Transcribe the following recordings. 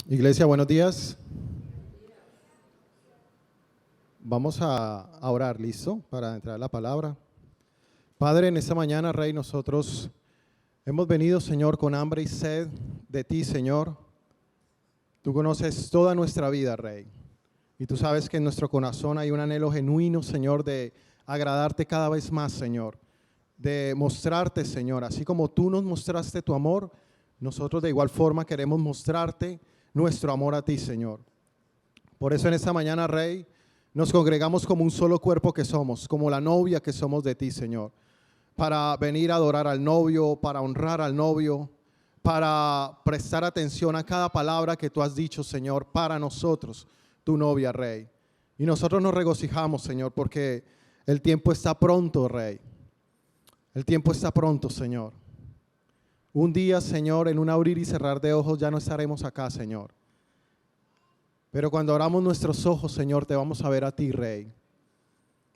Iglesia, buenos días. Vamos a orar, ¿listo? Para entrar a la palabra. Padre, en esta mañana, Rey, nosotros hemos venido, Señor, con hambre y sed de ti, Señor. Tú conoces toda nuestra vida, Rey. Y tú sabes que en nuestro corazón hay un anhelo genuino, Señor, de agradarte cada vez más, Señor. De mostrarte, Señor, así como tú nos mostraste tu amor, nosotros de igual forma queremos mostrarte nuestro amor a ti, Señor. Por eso en esta mañana, Rey, nos congregamos como un solo cuerpo que somos, como la novia que somos de ti, Señor, para venir a adorar al novio, para honrar al novio, para prestar atención a cada palabra que tú has dicho, Señor, para nosotros, tu novia, Rey. Y nosotros nos regocijamos, Señor, porque el tiempo está pronto, Rey. El tiempo está pronto, Señor. Un día, Señor, en un abrir y cerrar de ojos ya no estaremos acá, Señor. Pero cuando abramos nuestros ojos, Señor, te vamos a ver a ti, Rey.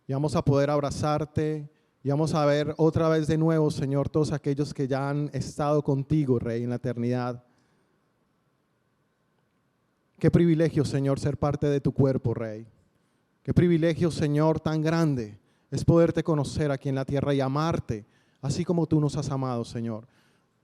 Y vamos a poder abrazarte y vamos a ver otra vez de nuevo, Señor, todos aquellos que ya han estado contigo, Rey, en la eternidad. Qué privilegio, Señor, ser parte de tu cuerpo, Rey. Qué privilegio, Señor, tan grande es poderte conocer aquí en la tierra y amarte, así como tú nos has amado, Señor.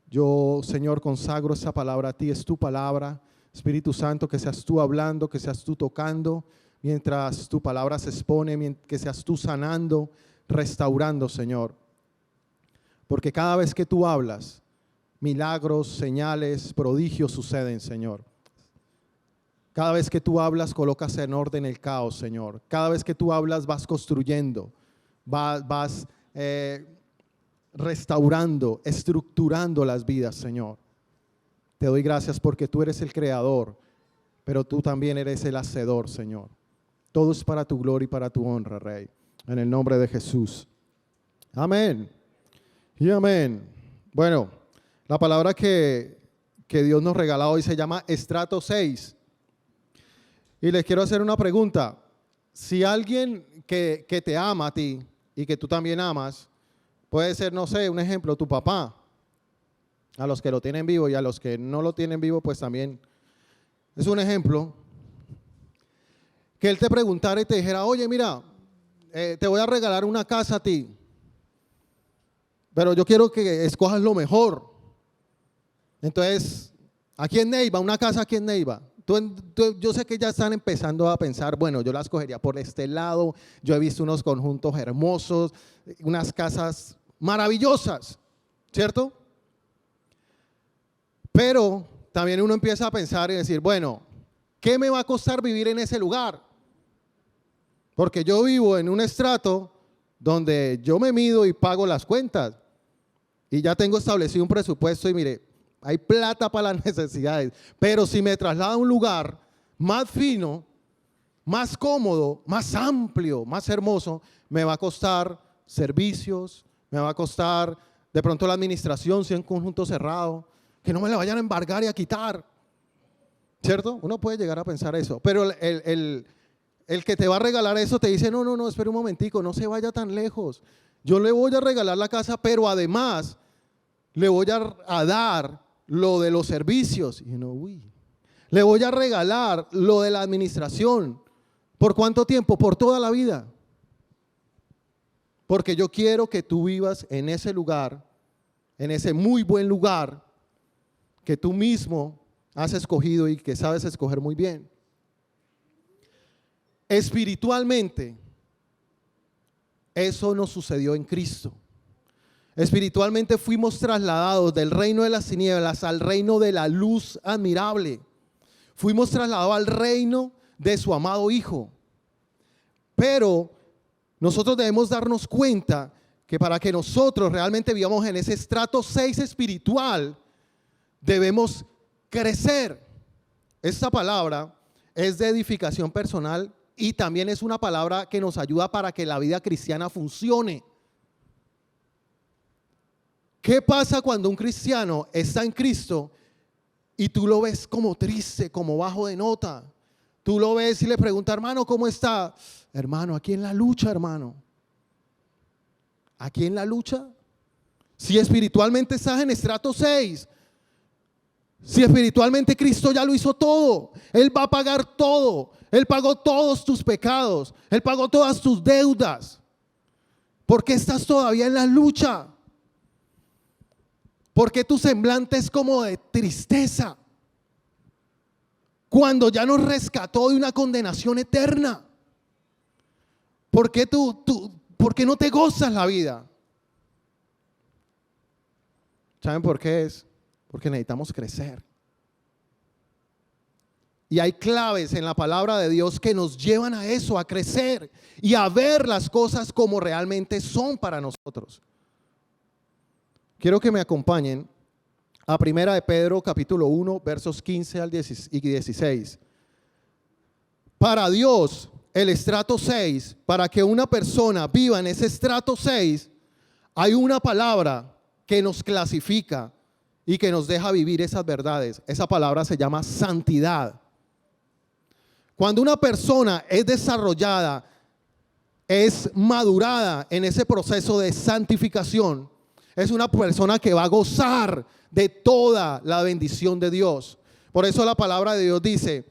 Yo, Señor, consagro esa palabra a ti, es tu palabra. Espíritu Santo, que seas tú hablando, que seas tú tocando, mientras tu palabra se expone, que seas tú sanando, restaurando, Señor. Porque cada vez que tú hablas, milagros, señales, prodigios suceden, Señor. Cada vez que tú hablas, colocas en orden el caos, Señor. Cada vez que tú hablas, vas construyendo, vas restaurando, estructurando las vidas, Señor. Te doy gracias porque tú eres el creador, pero tú también eres el hacedor, Señor. Todo es para tu gloria y para tu honra, Rey. En el nombre de Jesús. Amén. Y amén. Bueno, la palabra que Dios nos regala hoy se llama estrato 6. Y les quiero hacer una pregunta. Si alguien que te ama a ti y que tú también amas, puede ser, no sé, un ejemplo, tu papá. A los que lo tienen vivo y a los que no lo tienen vivo, pues también es un ejemplo. Que él te preguntara y te dijera, oye, mira, te voy a regalar una casa a ti, pero yo quiero que escojas lo mejor. Entonces, aquí en Neiva, una casa aquí en Neiva. Yo sé que ya están empezando a pensar, bueno, yo la escogería por este lado. Yo he visto unos conjuntos hermosos, unas casas maravillosas, ¿cierto? Pero también uno empieza a pensar y decir, bueno, ¿qué me va a costar vivir en ese lugar? Porque yo vivo en un estrato donde yo me mido y pago las cuentas. Y ya tengo establecido un presupuesto y mire, hay plata para las necesidades. Pero si me traslado a un lugar más fino, más cómodo, más amplio, más hermoso, me va a costar servicios, me va a costar de pronto la administración si es un conjunto cerrado, que no me le vayan a embargar y a quitar, ¿cierto? Uno puede llegar a pensar eso, pero el que te va a regalar eso te dice, no, espera un momentico, no se vaya tan lejos. Yo le voy a regalar la casa, pero además le voy a dar lo de los servicios. Y uno, le voy a regalar lo de la administración. ¿Por cuánto tiempo? Por toda la vida. Porque yo quiero que tú vivas en ese lugar, en ese muy buen lugar que tú mismo has escogido y que sabes escoger muy bien. Espiritualmente, eso nos sucedió en Cristo. Espiritualmente fuimos trasladados del reino de las tinieblas al reino de la luz admirable. Fuimos trasladados al reino de su amado Hijo. Pero nosotros debemos darnos cuenta que para que nosotros realmente vivamos en ese estrato 6 espiritual, debemos crecer. Esta palabra es de edificación personal y también es una palabra que nos ayuda para que la vida cristiana funcione. ¿Qué pasa cuando un cristiano está en Cristo y tú lo ves como triste, como bajo de nota? Tú lo ves y le preguntas, hermano, ¿cómo está? Hermano, aquí en la lucha, hermano. Aquí en la lucha. Si espiritualmente estás en estrato 6, Si espiritualmente Cristo ya lo hizo todo, Él va a pagar todo. Él pagó todos tus pecados, Él pagó todas tus deudas. ¿Por qué estás todavía en la lucha? ¿Por qué tu semblante es como de tristeza? Cuando ya nos rescató de una condenación eterna. ¿Por qué por qué no te gozas la vida? ¿Saben por qué es? Porque necesitamos crecer. Y hay claves en la palabra de Dios que nos llevan a eso, a crecer y a ver las cosas como realmente son para nosotros. Quiero que me acompañen a Primera de Pedro capítulo 1 versos 15 al 16. Para Dios, el estrato 6, para que una persona viva en ese estrato 6, hay una palabra que nos clasifica y que nos deja vivir esas verdades. Esa palabra se llama santidad. Cuando una persona es desarrollada, es madurada en ese proceso de santificación, es una persona que va a gozar de toda la bendición de Dios. Por eso la palabra de Dios dice: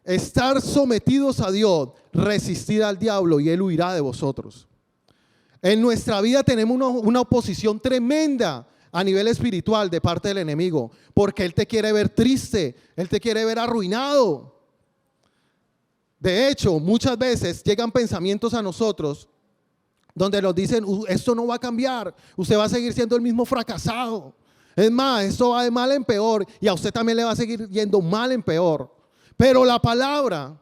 estar sometidos a Dios, resistir al diablo y él huirá de vosotros. En nuestra vida tenemos una oposición tremenda a nivel espiritual de parte del enemigo, porque él te quiere ver triste, él te quiere ver arruinado. De hecho, muchas veces llegan pensamientos a nosotros donde nos dicen: esto no va a cambiar, usted va a seguir siendo el mismo fracasado. Es más, esto va de mal en peor y a usted también le va a seguir yendo mal en peor. Pero la palabra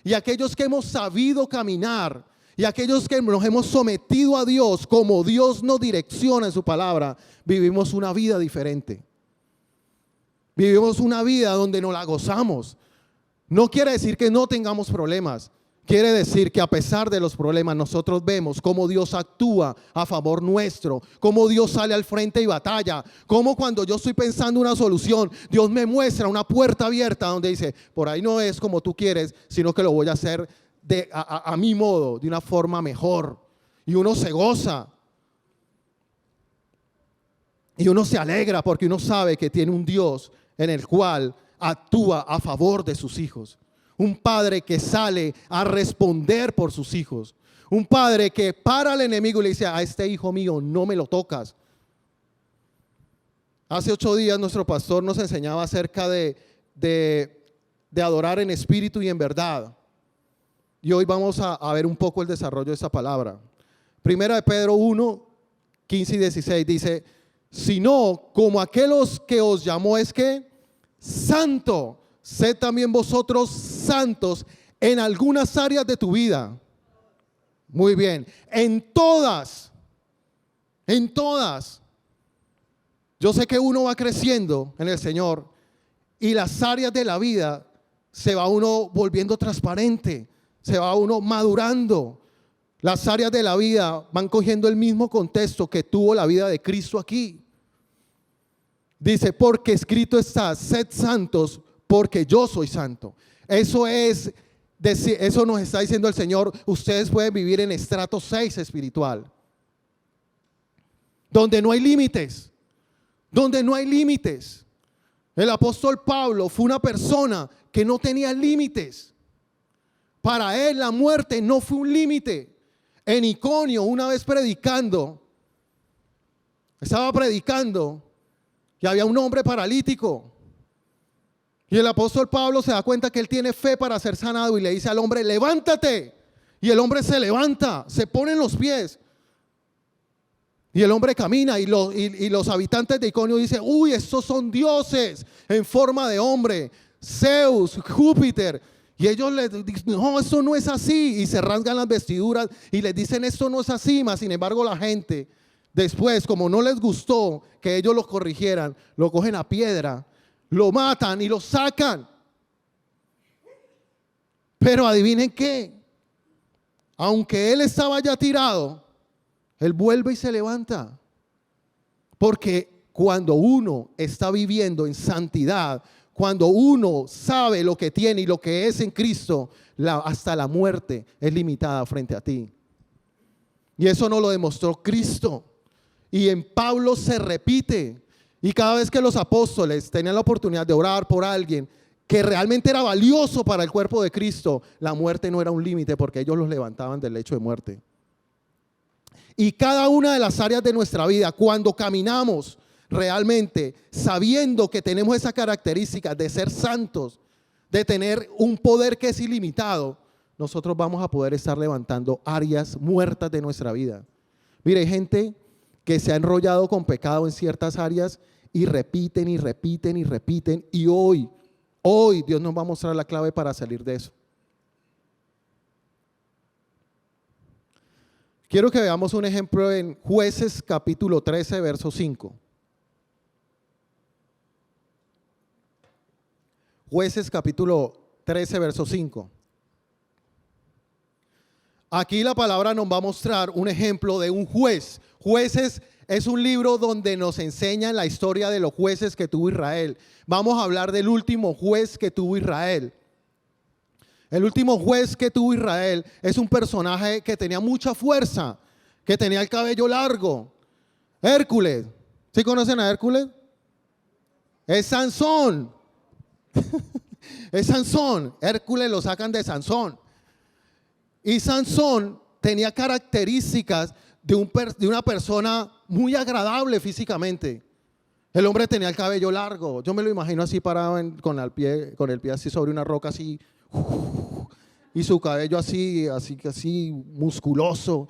y aquellos que hemos sabido caminar y aquellos que nos hemos sometido a Dios como Dios nos direcciona en su palabra, vivimos una vida diferente. Vivimos una vida donde nos la gozamos. No quiere decir que no tengamos problemas. Quiere decir que a pesar de los problemas nosotros vemos cómo Dios actúa a favor nuestro, cómo Dios sale al frente y batalla, cómo cuando yo estoy pensando una solución, Dios me muestra una puerta abierta donde dice: por ahí no es como tú quieres, sino que lo voy a hacer a mi modo, de una forma mejor. Y uno se goza. Y uno se alegra porque uno sabe que tiene un Dios en el cual actúa a favor de sus hijos. Un padre que sale a responder por sus hijos. Un padre que para al enemigo y le dice: a este hijo mío no me lo tocas. Hace 8 días nuestro pastor nos enseñaba acerca de adorar en espíritu y en verdad. Y hoy vamos a ver un poco el desarrollo de esa palabra. Primera de Pedro 1, 15 y 16 dice: sino como aquellos que os llamó es que santo, sed también vosotros santos en algunas áreas de tu vida. Muy bien, en todas. Yo sé que uno va creciendo en el Señor y las áreas de la vida se va uno volviendo transparente, se va uno madurando. Las áreas de la vida van cogiendo el mismo contexto que tuvo la vida de Cristo aquí. Dice: porque escrito está, sed santos porque yo soy santo. Eso nos está diciendo el Señor. Ustedes pueden vivir en estrato 6 espiritual, donde no hay límites, El apóstol Pablo fue una persona que no tenía límites. Para él la muerte no fue un límite. En Iconio, una vez estaba predicando y había un hombre paralítico. Y el apóstol Pablo se da cuenta que él tiene fe para ser sanado y le dice al hombre: levántate. Y el hombre se levanta, se pone en los pies. Y el hombre camina y los habitantes de Iconio dicen: uy, estos son dioses en forma de hombre, Zeus, Júpiter. Y ellos les dicen: no, esto no es así. Y se rasgan las vestiduras y les dicen: esto no es así. Mas sin embargo la gente después, como no les gustó que ellos los corrigieran, lo cogen a piedra, lo matan y lo sacan. Pero adivinen qué, aunque él estaba ya tirado, él vuelve y se levanta. Porque cuando uno está viviendo en santidad, cuando uno sabe lo que tiene y lo que es en Cristo, hasta la muerte es limitada frente a ti. Y eso nos lo demostró Cristo. Y en Pablo se repite. Y cada vez que los apóstoles tenían la oportunidad de orar por alguien que realmente era valioso para el cuerpo de Cristo, la muerte no era un límite porque ellos los levantaban del lecho de muerte. Y cada una de las áreas de nuestra vida, cuando caminamos realmente sabiendo que tenemos esa característica de ser santos, de tener un poder que es ilimitado, nosotros vamos a poder estar levantando áreas muertas de nuestra vida. Mire, hay gente que se ha enrollado con pecado en ciertas áreas y repiten y repiten y repiten, y hoy Dios nos va a mostrar la clave para salir de eso. Quiero que veamos un ejemplo en Jueces capítulo 13, verso 5. Jueces capítulo 13, verso 5. Aquí la palabra nos va a mostrar un ejemplo de un juez. Jueces es un libro donde nos enseñan la historia de los jueces que tuvo Israel. Vamos a hablar del último juez que tuvo Israel. El último juez que tuvo Israel es un personaje que tenía mucha fuerza, que tenía el cabello largo. Hércules. ¿Sí conocen a Hércules? Es Sansón. Es Sansón. Hércules lo sacan de Sansón. Y Sansón tenía características de una persona muy agradable físicamente. El hombre tenía el cabello largo. Yo me lo imagino así parado con el pie así sobre una roca así. Y su cabello así musculoso.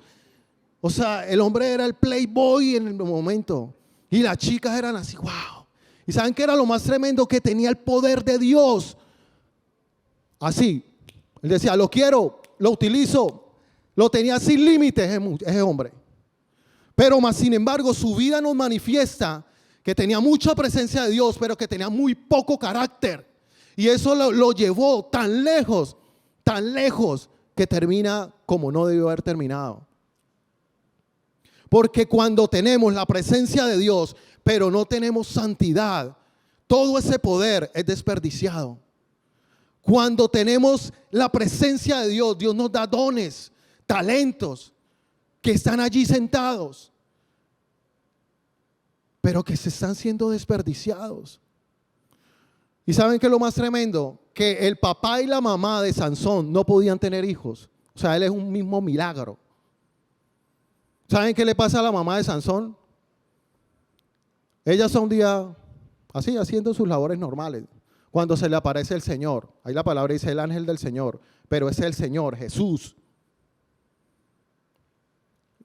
O sea, el hombre era el playboy en el momento. Y las chicas eran así, wow. ¿Y saben qué era lo más tremendo? Que tenía el poder de Dios. Así. Él decía, lo quiero, lo utilizo. Lo tenía sin límites ese hombre. Pero más sin embargo, su vida nos manifiesta que tenía mucha presencia de Dios, pero que tenía muy poco carácter. Y eso lo llevó tan lejos, que termina como no debió haber terminado. Porque cuando tenemos la presencia de Dios, pero no tenemos santidad, todo ese poder es desperdiciado. Cuando tenemos la presencia de Dios, Dios nos da dones, talentos, que están allí sentados, pero que se están siendo desperdiciados. ¿Y saben qué es lo más tremendo? Que el papá y la mamá de Sansón no podían tener hijos. O sea, él es un mismo milagro. ¿Saben qué le pasa a la mamá de Sansón? Ella está un día así haciendo sus labores normales, cuando se le aparece el Señor. Ahí la palabra dice el ángel del Señor, pero es el Señor, Jesús.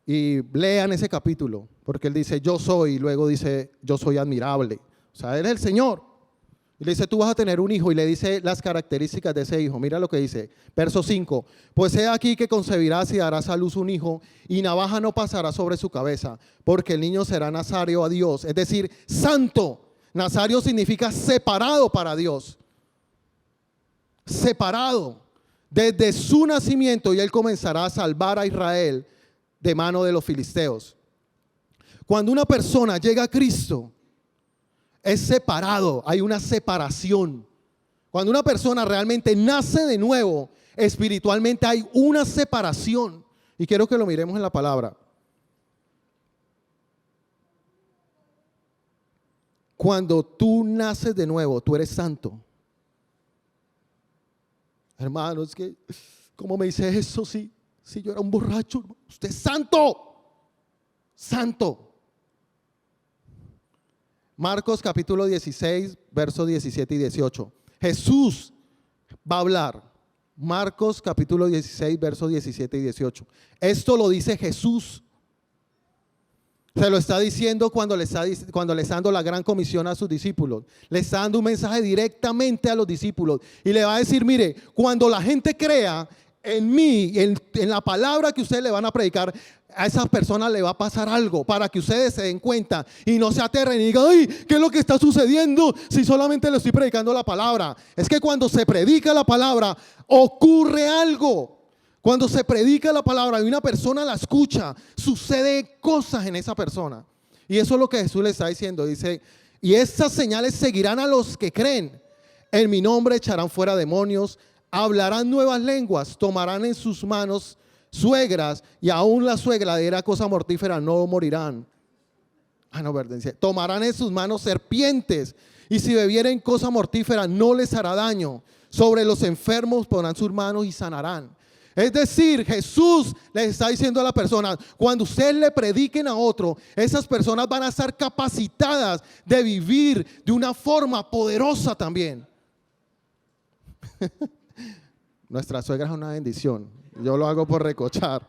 Y lean ese capítulo, porque él dice yo soy, y luego dice yo soy admirable. O sea, él es el Señor. Y le dice, tú vas a tener un hijo, y le dice las características de ese hijo. Mira lo que dice, verso 5. Pues he aquí que concebirás y darás a luz un hijo, y navaja no pasará sobre su cabeza, porque el niño será nazario a Dios, es decir, santo. Nazario significa separado para Dios. Separado desde su nacimiento, y él comenzará a salvar a Israel de mano de los filisteos. Cuando una persona llega a Cristo, es separado, hay una separación. Cuando una persona realmente nace de nuevo, espiritualmente hay una separación. Y quiero que lo miremos en la palabra. Cuando tú naces de nuevo, tú eres santo. Hermano, es que, ¿cómo me dice eso? Si yo era un borracho, usted es santo. Santo. Marcos capítulo 16, versos 17 y 18. Jesús va a hablar. Marcos capítulo 16, versos 17 y 18. Esto lo dice Jesús. Se lo está diciendo cuando le está dando la gran comisión a sus discípulos. Le está dando un mensaje directamente a los discípulos. Y le va a decir, mire, cuando la gente crea en mí, en la palabra que ustedes le van a predicar, a esa persona le va a pasar algo, para que ustedes se den cuenta y no se aterren y digan, ay, ¿qué es lo que está sucediendo? Si solamente le estoy predicando la palabra. Es que cuando se predica la palabra, ocurre algo. Cuando se predica la palabra y una persona la escucha, sucede cosas en esa persona. Y eso es lo que Jesús le está diciendo. Dice, y estas señales seguirán a los que creen. En mi nombre echarán fuera demonios, hablarán nuevas lenguas, tomarán en sus manos suegras, y aún la suegra de era cosa mortífera no morirán. No, verdad, dice, tomarán en sus manos serpientes y si bebieren cosa mortífera no les hará daño. Sobre los enfermos pondrán sus manos y sanarán. Es decir, Jesús le está diciendo a la persona, cuando ustedes le prediquen a otro, esas personas van a estar capacitadas de vivir de una forma poderosa también. Nuestra suegra es una bendición. Yo lo hago por recochar.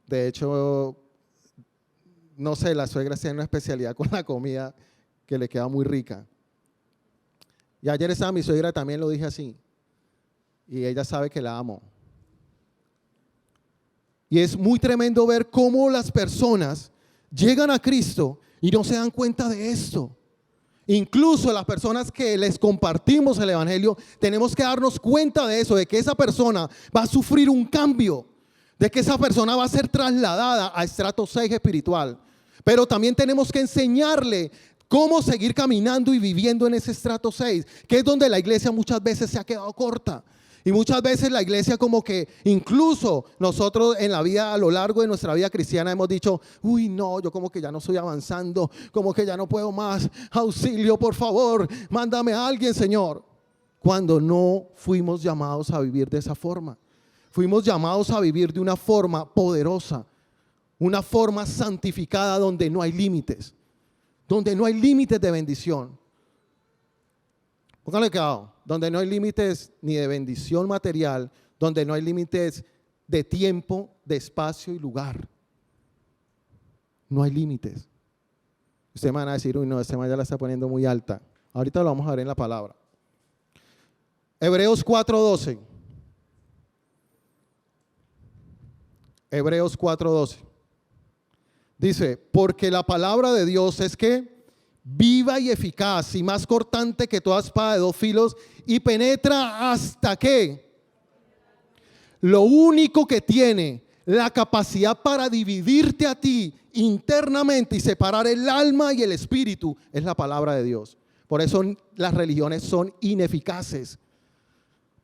De hecho, no sé, la suegra tiene una especialidad con la comida que le queda muy rica. Y ayer estaba mi suegra, también lo dije así. Y ella sabe que la amo. Y es muy tremendo ver cómo las personas llegan a Cristo y no se dan cuenta de esto. Incluso las personas que les compartimos el evangelio, tenemos que darnos cuenta de eso, de que esa persona va a sufrir un cambio, de que esa persona va a ser trasladada a estrato 6 espiritual. Pero también tenemos que enseñarle cómo seguir caminando y viviendo en ese estrato 6, que es donde la iglesia muchas veces se ha quedado corta. Y muchas veces la iglesia como que incluso nosotros en la vida, a lo largo de nuestra vida cristiana hemos dicho, uy no, yo como que ya no estoy avanzando, como que ya no puedo más, auxilio por favor, mándame a alguien Señor. Cuando no fuimos llamados a vivir de esa forma, fuimos llamados a vivir de una forma poderosa, una forma santificada donde no hay límites, de bendición. Póngale cuidado, donde no hay límites ni de bendición material, donde no hay límites de tiempo, de espacio y lugar. No hay límites. Ustedes me van a decir, uy no, este man ya la está poniendo muy alta. Ahorita lo vamos a ver en la palabra. Hebreos 4:12. Hebreos 4:12. Dice, porque la palabra de Dios es que viva y eficaz y más cortante que toda espada de dos filos y penetra hasta que lo único que tiene la capacidad para dividirte a ti internamente y separar el alma y el espíritu es la palabra de Dios. Por eso las religiones son ineficaces,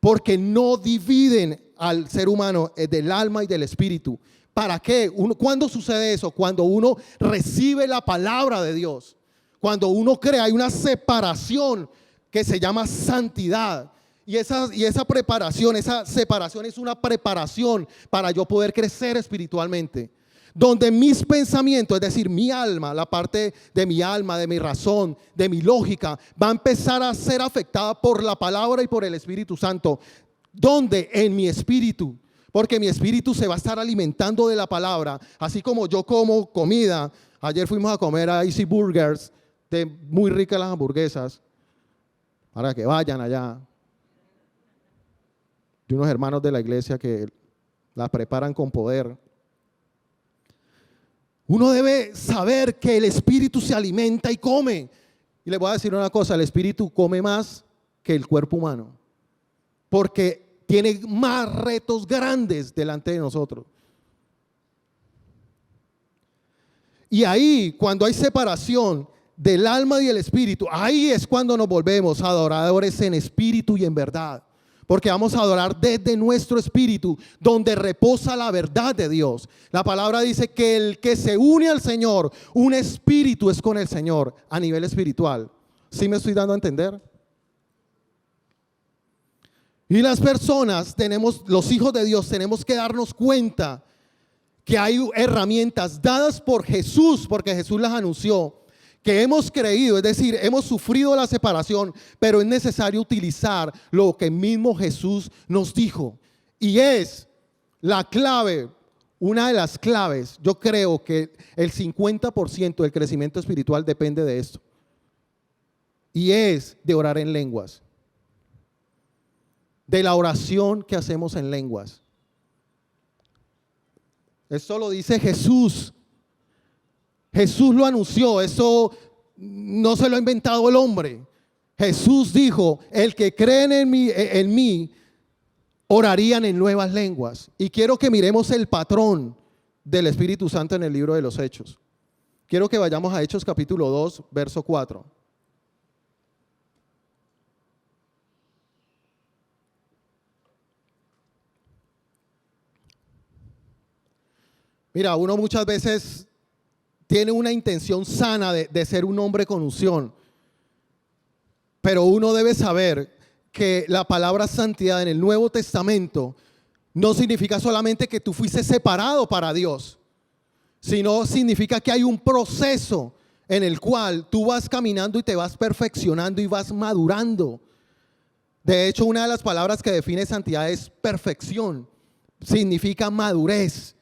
porque no dividen al ser humano del alma y del espíritu. ¿Para qué? ¿Cuándo sucede eso? Cuando uno recibe la palabra de Dios. Cuando uno cree, hay una separación que se llama santidad. Y esa preparación, esa separación es una preparación para yo poder crecer espiritualmente. Donde mis pensamientos, es decir, mi alma, la parte de mi alma, de mi razón, de mi lógica, va a empezar a ser afectada por la palabra y por el Espíritu Santo. ¿Dónde? En mi espíritu. Porque mi espíritu se va a estar alimentando de la palabra. Así como yo como comida. Ayer fuimos a comer a Easy Burgers. Muy ricas las hamburguesas, para que vayan allá, de unos hermanos de la iglesia que las preparan con poder. Uno debe saber que el espíritu se alimenta y come. Y les voy a decir una cosa, el espíritu come más que el cuerpo humano, porque tiene más retos grandes delante de nosotros. Y ahí, cuando hay separación del alma y el espíritu, ahí es cuando nos volvemos adoradores en espíritu y en verdad, porque vamos a adorar desde nuestro espíritu, donde reposa la verdad de Dios. La palabra dice que el que se une al Señor, un espíritu es con el Señor a nivel espiritual. ¿Sí me estoy dando a entender? Y las personas los hijos de Dios, tenemos que darnos cuenta que hay herramientas dadas por Jesús, porque Jesús las anunció, que hemos creído, es decir, hemos sufrido la separación, pero es necesario utilizar lo que mismo Jesús nos dijo. Y es la clave, una de las claves. Yo creo que el 50% del crecimiento espiritual depende de esto. Y es de orar en lenguas, de la oración que hacemos en lenguas. Eso lo dice Jesús. Jesús lo anunció, eso no se lo ha inventado el hombre. Jesús dijo, el que creen en mí, orarían en nuevas lenguas. Y quiero que miremos el patrón del Espíritu Santo en el libro de los Hechos. Quiero que vayamos a Hechos capítulo 2, verso 4. Mira, uno muchas veces tiene una intención sana de ser un hombre con unción, pero uno debe saber que la palabra santidad en el Nuevo Testamento no significa solamente que tú fuiste separado para Dios, sino significa que hay un proceso en el cual tú vas caminando y te vas perfeccionando y vas madurando. De hecho, una de las palabras que define santidad es perfección, significa madurez,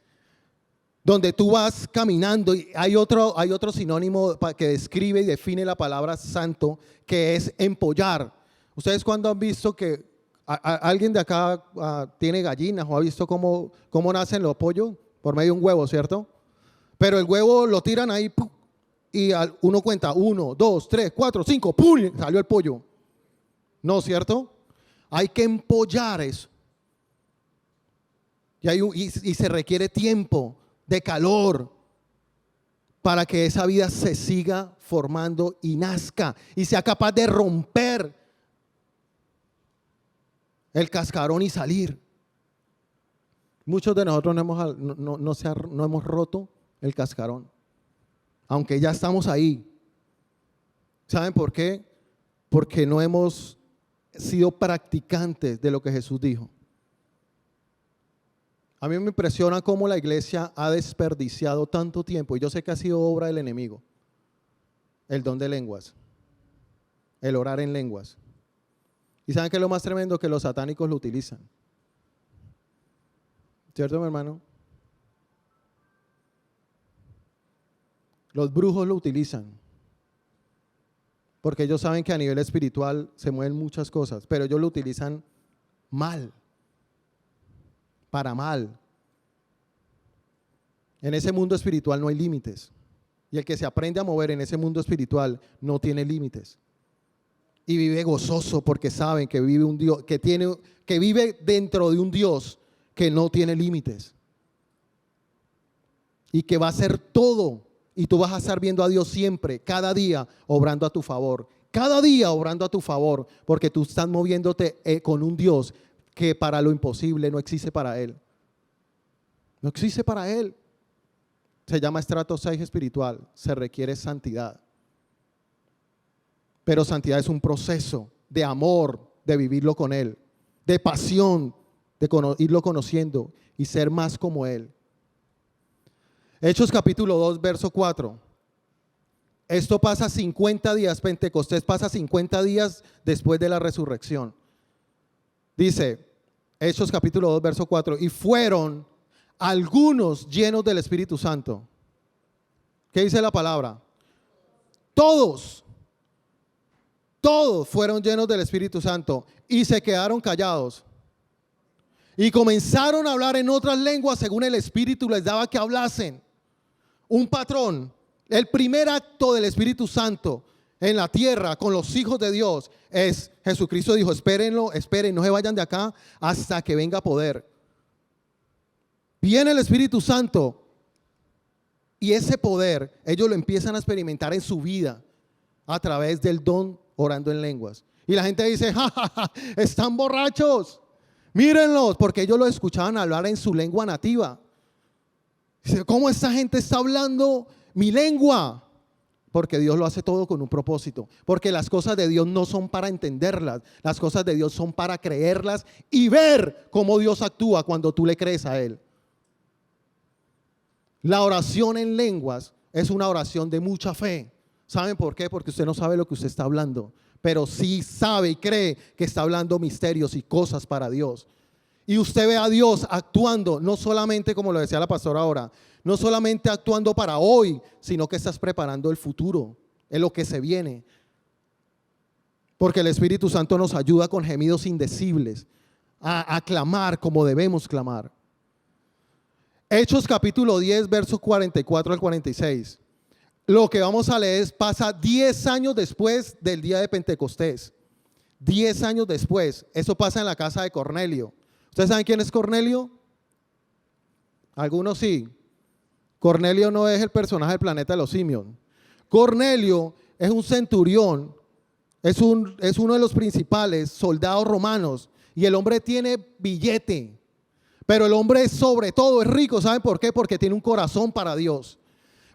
donde tú vas caminando. Y hay otro sinónimo que describe y define la palabra santo, que es empollar. ¿Ustedes cuándo han visto que alguien de acá tiene gallinas o ha visto cómo nacen los pollos? Por medio de un huevo, ¿cierto? Pero el huevo lo tiran ahí y uno cuenta 1, 2, 3, 4, 5, ¡pum! Salió el pollo. No, ¿cierto? Hay que empollar eso. Y se requiere tiempo de calor para que esa vida se siga formando y nazca y sea capaz de romper el cascarón y salir. Muchos de nosotros no hemos roto el cascarón, aunque ya estamos ahí. ¿Saben por qué? Porque no hemos sido practicantes de lo que Jesús dijo. A mí me impresiona cómo la iglesia ha desperdiciado tanto tiempo, y yo sé que ha sido obra del enemigo, el don de lenguas, el orar en lenguas. ¿Y saben qué es lo más tremendo? Que los satánicos lo utilizan. ¿Cierto, mi hermano? Los brujos lo utilizan, porque ellos saben que a nivel espiritual se mueven muchas cosas, pero ellos lo utilizan mal, para mal. En ese mundo espiritual no hay límites, y el que se aprende a mover en ese mundo espiritual no tiene límites, y vive gozoso porque saben que vive un Dios, que vive dentro de un Dios que no tiene límites, y que va a hacer todo. Y tú vas a estar viendo a Dios siempre, cada día, obrando a tu favor. Cada día obrando a tu favor, porque tú estás moviéndote con un Dios que para lo imposible no existe para Él. No existe para Él. Se llama estrato 6 espiritual. Se requiere santidad. Pero santidad es un proceso de amor, de vivirlo con Él, de pasión, de irlo conociendo y ser más como Él. Hechos capítulo 2, verso 4. Esto pasa 50 días, Pentecostés pasa 50 días después de la resurrección. Dice, Hechos capítulo 2, verso 4, y fueron algunos llenos del Espíritu Santo. ¿Qué dice la palabra? Todos fueron llenos del Espíritu Santo y se quedaron callados. Y comenzaron a hablar en otras lenguas según el Espíritu les daba que hablasen. Un patrón, el primer acto del Espíritu Santo en la tierra con los hijos de Dios es, Jesucristo dijo, esperen, no se vayan de acá hasta que venga poder. Viene el Espíritu Santo y ese poder ellos lo empiezan a experimentar en su vida a través del don orando en lenguas. Y la gente dice, ja, ja, ja, están borrachos, mírenlos, porque ellos lo escuchaban hablar en su lengua nativa. Dice, ¿cómo esta gente está hablando mi lengua? Porque Dios lo hace todo con un propósito. Porque las cosas de Dios no son para entenderlas. Las cosas de Dios son para creerlas y ver cómo Dios actúa cuando tú le crees a Él. La oración en lenguas es una oración de mucha fe. ¿Saben por qué? Porque usted no sabe lo que usted está hablando, pero sí sabe y cree que está hablando misterios y cosas para Dios. Y usted ve a Dios actuando, no solamente, como lo decía la pastora ahora, no solamente actuando para hoy, sino que estás preparando el futuro, en lo que se viene. Porque el Espíritu Santo nos ayuda con gemidos indecibles a clamar como debemos clamar. Hechos capítulo 10, versos 44 al 46. Lo que vamos a leer pasa 10 años después del día de Pentecostés. 10 años después. Eso pasa en la casa de Cornelio. ¿Ustedes saben quién es Cornelio? Algunos sí. Cornelio no es el personaje del planeta de los simios. Cornelio es un centurión, es uno de los principales soldados romanos y el hombre tiene billete, Pero el hombre sobre todo es rico. ¿Saben por qué? Porque tiene un corazón para Dios.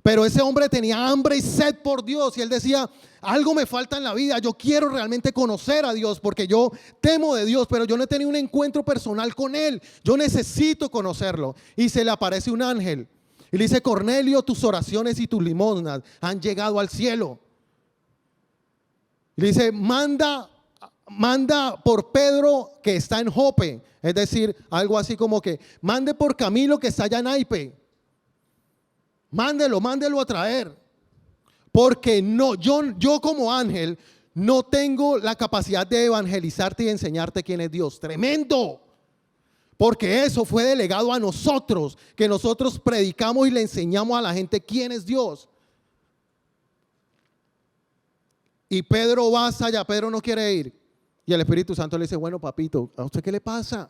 Pero ese hombre tenía hambre y sed por Dios y él decía, algo me falta en la vida, yo quiero realmente conocer a Dios porque yo temo de Dios, pero yo no he tenido un encuentro personal con Él, yo necesito conocerlo. Y se le aparece un ángel y le dice, Cornelio, tus oraciones y tus limosnas han llegado al cielo. Y le dice, manda por Pedro que está en Jope, es decir, algo así como que, mande por Camilo que está allá en Aipe. Mándelo a traer. Porque no, yo como ángel no tengo la capacidad de evangelizarte y enseñarte quién es Dios. Tremendo. Porque eso fue delegado a nosotros, que nosotros predicamos y le enseñamos a la gente quién es Dios. Y Pedro va hasta allá, Pedro no quiere ir. Y el Espíritu Santo le dice, bueno, papito, ¿a usted qué le pasa?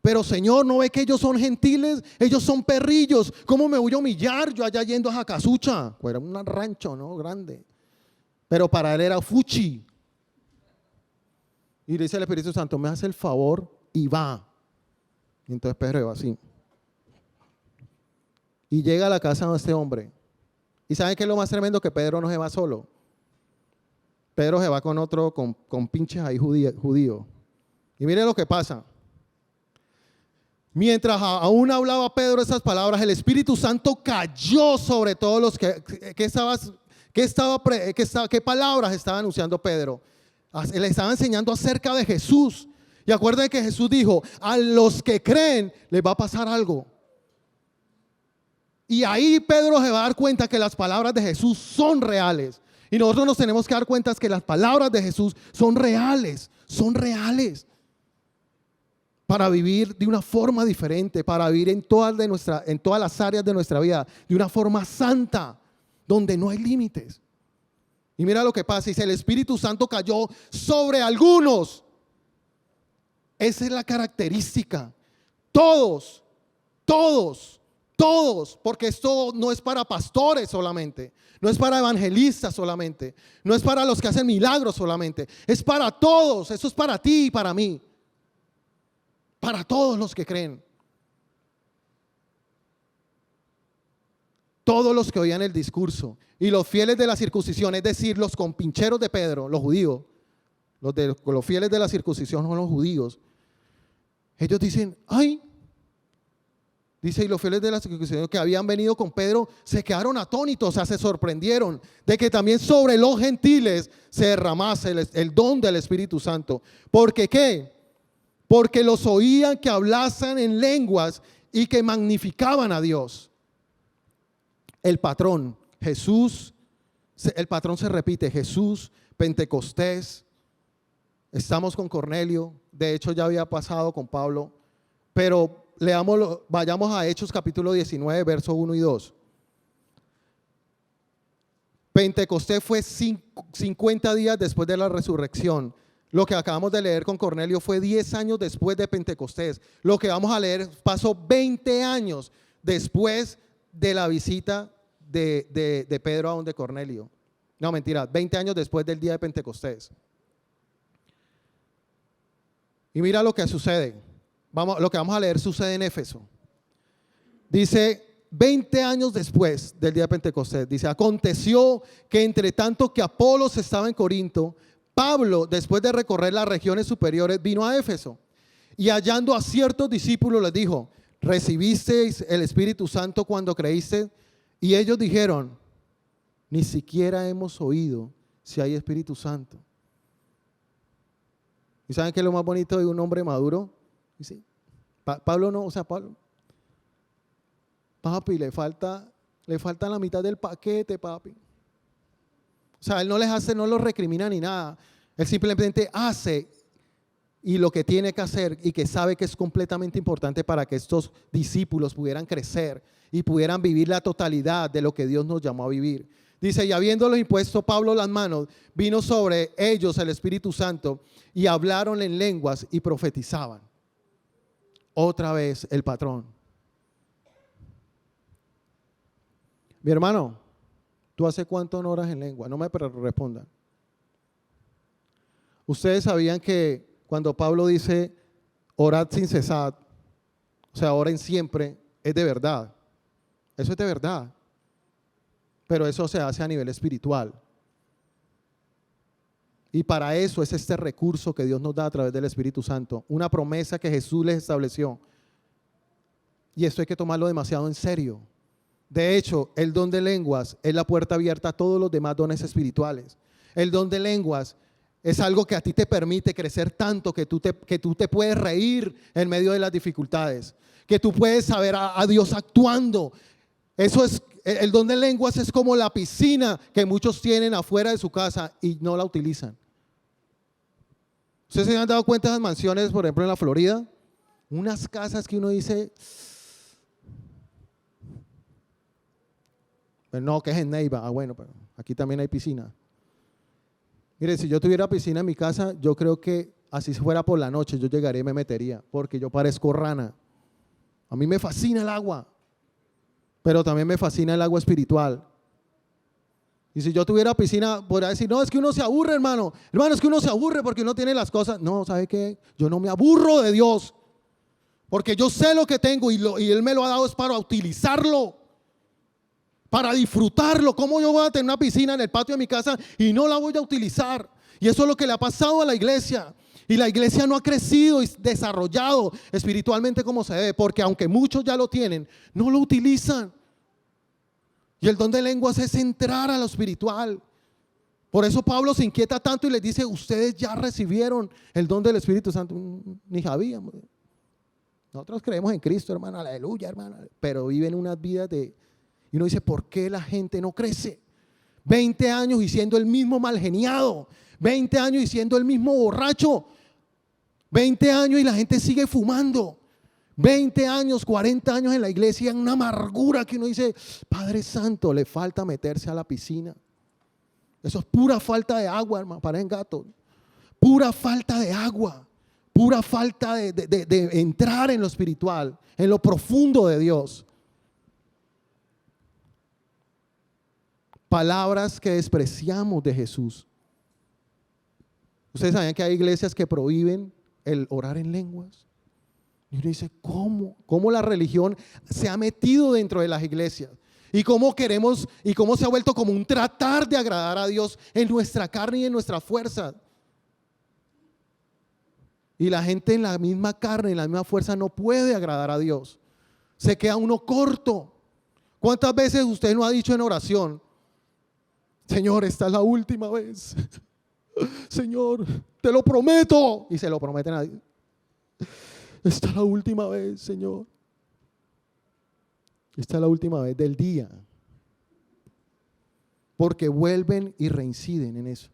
Pero Señor, ¿no ve que ellos son gentiles? Ellos son perrillos. ¿Cómo me voy a humillar yo allá yendo a Jacasucha? Pues era un rancho, ¿no? Grande. Pero para él era fuchi. Y le dice el Espíritu Santo, me hace el favor y va. Y entonces Pedro va así. Y llega a la casa de este hombre. ¿Y saben qué es lo más tremendo? Que Pedro no se va solo. Pedro se va con otro, con pinches ahí judíos. Y miren lo que pasa. Mientras aún hablaba Pedro esas palabras, el Espíritu Santo cayó sobre todos los ¿qué palabras estaba anunciando Pedro? Le estaba enseñando acerca de Jesús. Y acuérdense que Jesús dijo, a los que creen les va a pasar algo. Y ahí Pedro se va a dar cuenta que las palabras de Jesús son reales. Y nosotros nos tenemos que dar cuenta que las palabras de Jesús son reales, para vivir de una forma diferente, para vivir en todas las áreas de nuestra vida, de una forma santa, donde no hay límites. Y mira lo que pasa, dice, el Espíritu Santo cayó sobre algunos. Esa es la característica. Todos, porque esto no es para pastores solamente, no es para evangelistas solamente, no es para los que hacen milagros solamente, es para todos, eso es para ti y para mí. Para todos los que creen. Todos los que oían el discurso. Y los fieles de la circuncisión, es decir, los compincheros de Pedro, los judíos, los fieles de la circuncisión son los judíos. Ellos dicen, ay. Dice, y los fieles de la circuncisión que habían venido con Pedro se quedaron atónitos, o sea, se sorprendieron de que también sobre los gentiles se derramase el don del Espíritu Santo. ¿Porque qué? Porque los oían que hablasen en lenguas y que magnificaban a Dios. El patrón, Jesús, el patrón se repite, Jesús, Pentecostés, estamos con Cornelio, de hecho ya había pasado con Pablo, pero vayamos a Hechos capítulo 19, versos 1 y 2. Pentecostés fue 50 días después de la resurrección. Lo que acabamos de leer con Cornelio fue 10 años después de Pentecostés. Lo que vamos a leer pasó 20 años después de la visita de Pedro a donde Cornelio. No, mentira, 20 años después del día de Pentecostés. Y mira lo que sucede. Lo que vamos a leer sucede en Éfeso. Dice, 20 años después del día de Pentecostés, dice, aconteció que entre tanto que Apolos estaba en Corinto, Pablo, después de recorrer las regiones superiores, vino a Éfeso y hallando a ciertos discípulos les dijo, ¿recibisteis el Espíritu Santo cuando creíste? Y ellos dijeron, ni siquiera hemos oído si hay Espíritu Santo. ¿Y saben qué es lo más bonito de un hombre maduro? Dice, Pablo no, o sea, Pablo, papi, le falta la mitad del paquete, papi. O sea, él no les hace, no los recrimina ni nada. Él simplemente hace y lo que tiene que hacer y que sabe que es completamente importante para que estos discípulos pudieran crecer y pudieran vivir la totalidad de lo que Dios nos llamó a vivir. Dice, y habiéndoles impuesto Pablo las manos, vino sobre ellos el Espíritu Santo y hablaron en lenguas y profetizaban. Otra vez el patrón. Mi hermano, ¿tú hace cuánto no oras en lengua? No me respondan. Ustedes sabían que cuando Pablo dice orad sin cesar, O sea, ahora en siempre es de verdad. Eso es de verdad. Pero eso se hace a nivel espiritual. Y para eso es este recurso que Dios nos da a través del Espíritu Santo. Una promesa que Jesús les estableció. Y esto hay que tomarlo demasiado en serio. De hecho, el don de lenguas es la puerta abierta a todos los demás dones espirituales. El don de lenguas es algo que a ti te permite crecer tanto que tú te puedes reír en medio de las dificultades. Que tú puedes saber a Dios actuando. Eso es, el don de lenguas es como la piscina que muchos tienen afuera de su casa y no la utilizan. ¿Ustedes se han dado cuenta de las mansiones, por ejemplo, en la Florida? Unas casas que uno dice, pero no, que es en Neiva. Ah, bueno, pero aquí también hay piscina. Mire, si yo tuviera piscina en mi casa, yo creo que así fuera por la noche, yo llegaría y me metería, porque yo parezco rana. A mí me fascina el agua, pero también me fascina el agua espiritual. Y si yo tuviera piscina, podría decir, no, es que uno se aburre, hermano. Hermano, es que uno se aburre porque uno tiene las cosas. No, ¿sabe qué? Yo no me aburro de Dios, porque yo sé lo que tengo y Él me lo ha dado es para utilizarlo, para disfrutarlo. ¿Cómo yo voy a tener una piscina en el patio de mi casa y no la voy a utilizar? Y eso es lo que le ha pasado a la iglesia. Y la iglesia no ha crecido y desarrollado espiritualmente como se debe, porque aunque muchos ya lo tienen, no lo utilizan. Y el don de lenguas es entrar a lo espiritual. Por eso Pablo se inquieta tanto y les dice, ustedes ya recibieron el don del Espíritu Santo. Ni sabíamos. Nosotros creemos en Cristo, hermano, aleluya, hermano. Pero viven unas vidas de... Y uno dice, ¿por qué la gente no crece? 20 años y siendo el mismo malgeniado. 20 años y siendo el mismo borracho. 20 años y la gente sigue fumando. 20 años, 40 años en la iglesia, en una amargura que uno dice, Padre Santo, le falta meterse a la piscina. Eso es pura falta de agua, hermano, parecen gatos. Pura falta de agua, pura falta de entrar en lo espiritual, en lo profundo de Dios. Palabras que despreciamos de Jesús. Ustedes saben que hay iglesias que prohíben el orar en lenguas. Y uno dice, ¿cómo? ¿Cómo la religión se ha metido dentro de las iglesias? Y cómo queremos, y cómo se ha vuelto como un tratar de agradar a Dios en nuestra carne y en nuestra fuerza. Y la gente en la misma carne, en la misma fuerza no puede agradar a Dios. Se queda uno corto. ¿Cuántas veces usted no ha dicho en oración, Señor, esta es la última vez? Señor, te lo prometo. Y se lo prometen a Dios. Esta es la última vez, Señor. Esta es la última vez del día. Porque vuelven y reinciden en eso.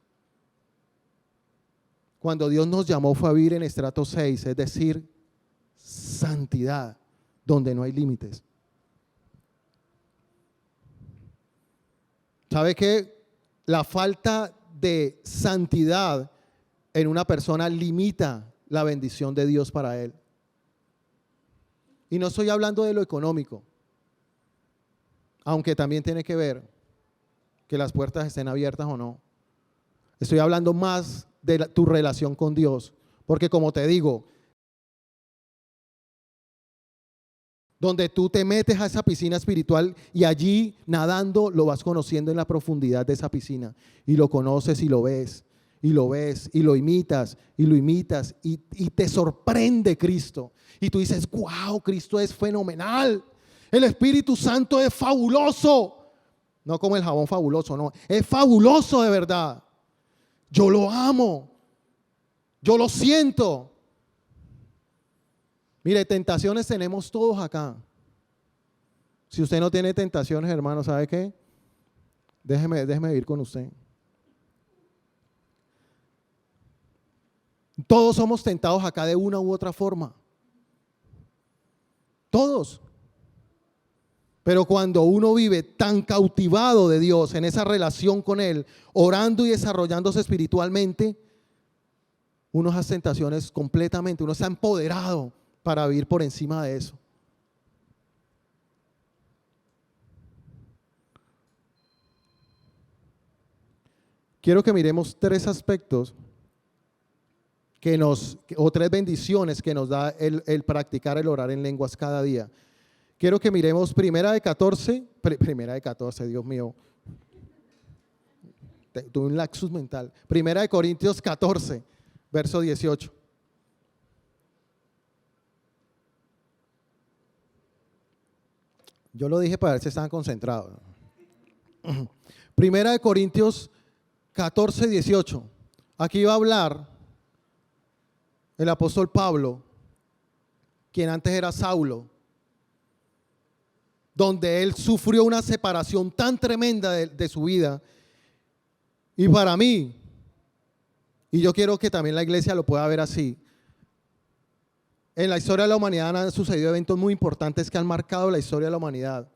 Cuando Dios nos llamó fue a vivir en estrato 6, es decir, santidad, donde no hay límites. ¿Sabe qué? La falta de santidad en una persona limita la bendición de Dios para él. Y no estoy hablando de lo económico, aunque también tiene que ver que las puertas estén abiertas o no. Estoy hablando más de tu relación con Dios, porque como te digo, donde tú te metes a esa piscina espiritual y allí nadando lo vas conociendo en la profundidad de esa piscina y lo conoces y lo ves y lo ves y lo imitas y lo imitas y te sorprende Cristo y tú dices, wow, Cristo es fenomenal, el Espíritu Santo es fabuloso, no como el jabón fabuloso, no, es fabuloso de verdad, yo lo amo, yo lo siento. Mire, tentaciones tenemos todos acá. Si usted no tiene tentaciones, hermano, ¿sabe qué? Déjeme vivir con usted. Todos somos tentados acá de una u otra forma. Todos. Pero cuando uno vive tan cautivado de Dios, en esa relación con Él, orando y desarrollándose espiritualmente, uno esas tentaciones completamente, uno está empoderado para vivir por encima de eso. Quiero que miremos tres aspectos o 3 bendiciones que nos da el practicar el orar en lenguas cada día. Quiero que miremos primera de 14, Dios mío, tuve un lapsus mental. Primera de Corintios 14, verso 18. Yo lo dije para ver si estaban concentrados. Primera de Corintios 14, 18. Aquí va a hablar el apóstol Pablo, quien antes era Saulo, donde él sufrió una separación tan tremenda de su vida. Y para mí, y yo quiero que también la iglesia lo pueda ver así, en la historia de la humanidad han sucedido eventos muy importantes que han marcado la historia de la humanidad.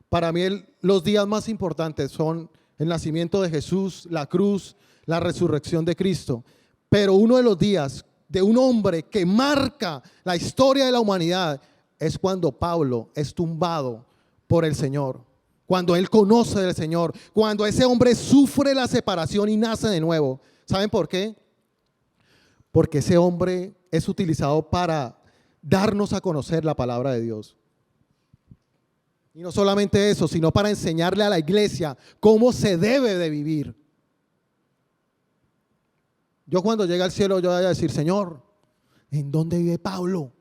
Para mí los días más importantes son el nacimiento de Jesús, la cruz, la resurrección de Cristo. Pero uno de los días de un hombre que marca la historia de la humanidad es cuando Pablo es tumbado por el Señor, cuando él conoce del Señor, cuando ese hombre sufre la separación y nace de nuevo. ¿Saben por qué? Porque ese hombre es utilizado para darnos a conocer la palabra de Dios. Y no solamente eso, sino para enseñarle a la iglesia cómo se debe de vivir. Yo cuando llegue al cielo, yo voy a decir: Señor, ¿en dónde vive Pablo?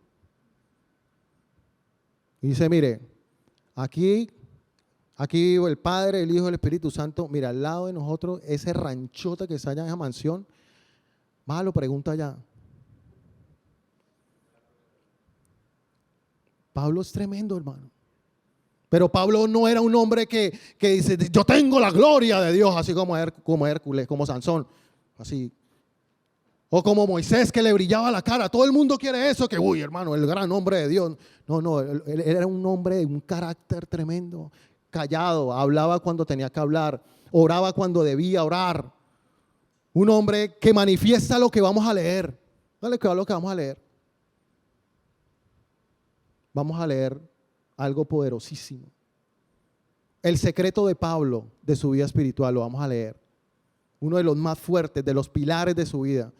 Y dice: mire, aquí vive el Padre, el Hijo y el Espíritu Santo. Mira, al lado de nosotros, ese ranchote que está allá en esa mansión, lo pregunta allá. Pablo es tremendo, hermano. Pero Pablo no era un hombre que dice: yo tengo la gloria de Dios, así como Hércules, como Sansón, así. O como Moisés, que le brillaba la cara. Todo el mundo quiere eso, que uy, hermano, el gran hombre de Dios. No, él era un hombre de un carácter tremendo, callado, hablaba cuando tenía que hablar, oraba cuando debía orar. Un hombre que manifiesta lo que vamos a leer. Dale que va lo que vamos a leer. Vamos a leer algo poderosísimo. El secreto de Pablo, de su vida espiritual, lo vamos a leer. Uno de los más fuertes, de los pilares de su vida.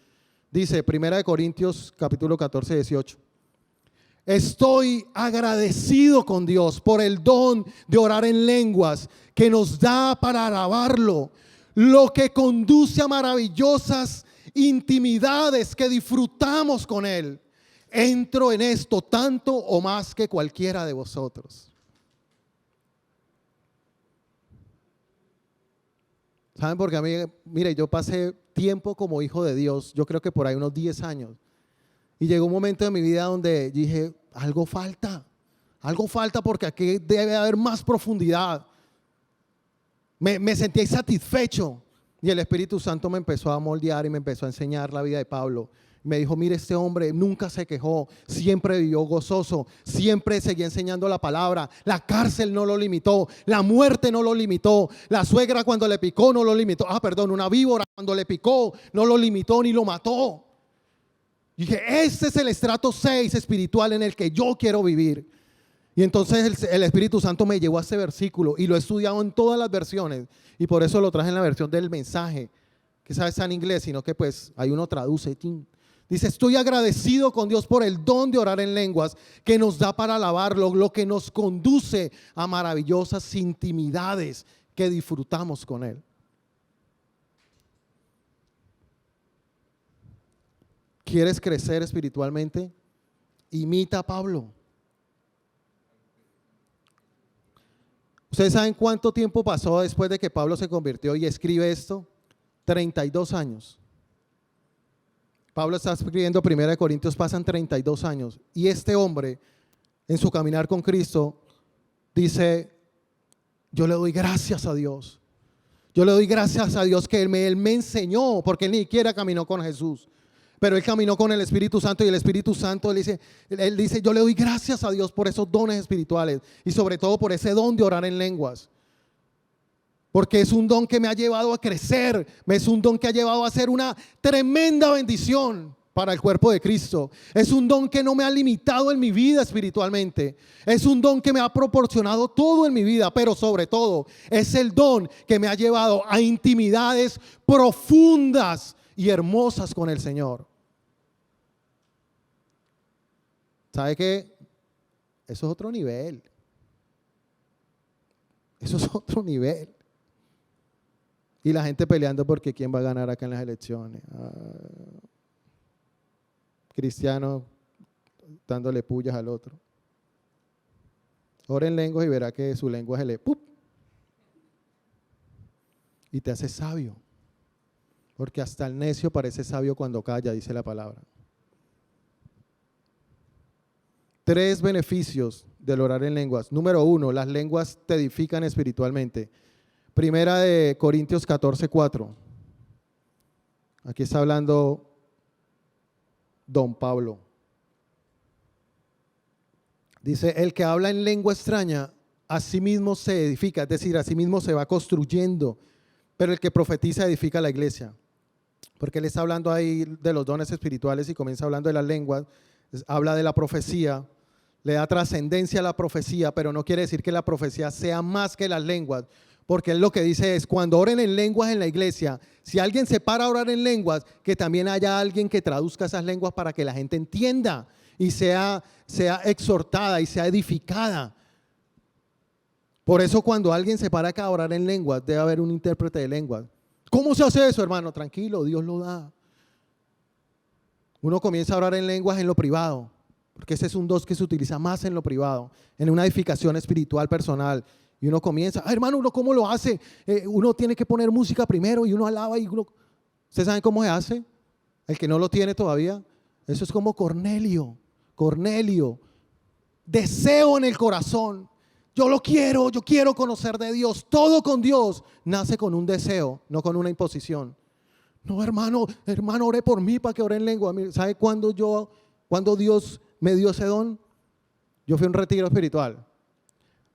Dice, 1 Corintios capítulo 14, 18. Estoy agradecido con Dios por el don de orar en lenguas que nos da para alabarlo, lo que conduce a maravillosas intimidades que disfrutamos con Él. Entro en esto tanto o más que cualquiera de vosotros. ¿Saben? Porque a mí, mire, yo pasé tiempo como hijo de Dios, yo creo que por ahí unos 10 años. Y llegó un momento de mi vida donde dije, algo falta porque aquí debe haber más profundidad. Me sentí insatisfecho y el Espíritu Santo me empezó a moldear y me empezó a enseñar la vida de Pablo. Me dijo, mire, este hombre nunca se quejó, siempre vivió gozoso, siempre seguía enseñando la palabra. La cárcel no lo limitó, la muerte no lo limitó, la suegra cuando le picó no lo limitó. Una víbora cuando le picó no lo limitó ni lo mató. Y dije, este es el estrato 6 espiritual en el que yo quiero vivir. Y entonces el Espíritu Santo me llevó a ese versículo y lo he estudiado en todas las versiones. Y por eso lo traje en la versión del mensaje, que está en inglés, sino que pues ahí uno traduce. Dice, estoy agradecido con Dios por el don de orar en lenguas que nos da para alabarlo, lo que nos conduce a maravillosas intimidades que disfrutamos con Él. ¿Quieres crecer espiritualmente? Imita a Pablo. ¿Ustedes saben cuánto tiempo pasó después de que Pablo se convirtió y escribe esto? 32 años. Pablo está escribiendo 1 Corintios, pasan 32 años. Y este hombre, en su caminar con Cristo, dice, yo le doy gracias a Dios. Yo le doy gracias a Dios que Él me enseñó, porque Él ni siquiera caminó con Jesús. Pero Él caminó con el Espíritu Santo y el Espíritu Santo, Él dice, yo le doy gracias a Dios por esos dones espirituales y sobre todo por ese don de orar en lenguas. Porque es un don que me ha llevado a crecer, es un don que ha llevado a ser una tremenda bendición para el cuerpo de Cristo. Es un don que no me ha limitado en mi vida espiritualmente. Es un don que me ha proporcionado todo en mi vida, pero sobre todo es el don que me ha llevado a intimidades profundas y hermosas con el Señor. ¿Sabe qué? Eso es otro nivel. Eso es otro nivel. Y la gente peleando porque quién va a ganar acá en las elecciones. Cristiano dándole pullas al otro. Ora en lenguas y verá que su lengua se le ¡pup! Y te hace sabio. Porque hasta el necio parece sabio cuando calla, dice la palabra. 3 beneficios del orar en lenguas. Número 1, las lenguas te edifican espiritualmente. Primera de Corintios 14:4. Aquí está hablando Don Pablo. Dice, el que habla en lengua extraña, a sí mismo se edifica, es decir, a sí mismo se va construyendo, pero el que profetiza edifica la iglesia. Porque él está hablando ahí de los dones espirituales y comienza hablando de las lenguas, habla de la profecía, le da trascendencia a la profecía, pero no quiere decir que la profecía sea más que las lenguas, porque él lo que dice es, cuando oren en lenguas en la iglesia, si alguien se para a orar en lenguas, que también haya alguien que traduzca esas lenguas para que la gente entienda y sea exhortada y sea edificada. Por eso cuando alguien se para acá a orar en lenguas, debe haber un intérprete de lenguas. ¿Cómo se hace eso, hermano? Tranquilo, Dios lo da. Uno comienza a orar en lenguas en lo privado, porque ese es un don que se utiliza más en lo privado, en una edificación espiritual personal. Y uno comienza, hermano, ¿uno cómo lo hace? Uno tiene que poner música primero y uno alaba y uno… ¿Ustedes saben cómo se hace? El que no lo tiene todavía. Eso es como Cornelio. Cornelio, deseo en el corazón. Yo lo quiero, yo quiero conocer de Dios. Todo con Dios nace con un deseo, no con una imposición. No, hermano, ore por mí para que ore en lengua. ¿Sabe cuándo Dios me dio ese don? Yo fui a un retiro espiritual.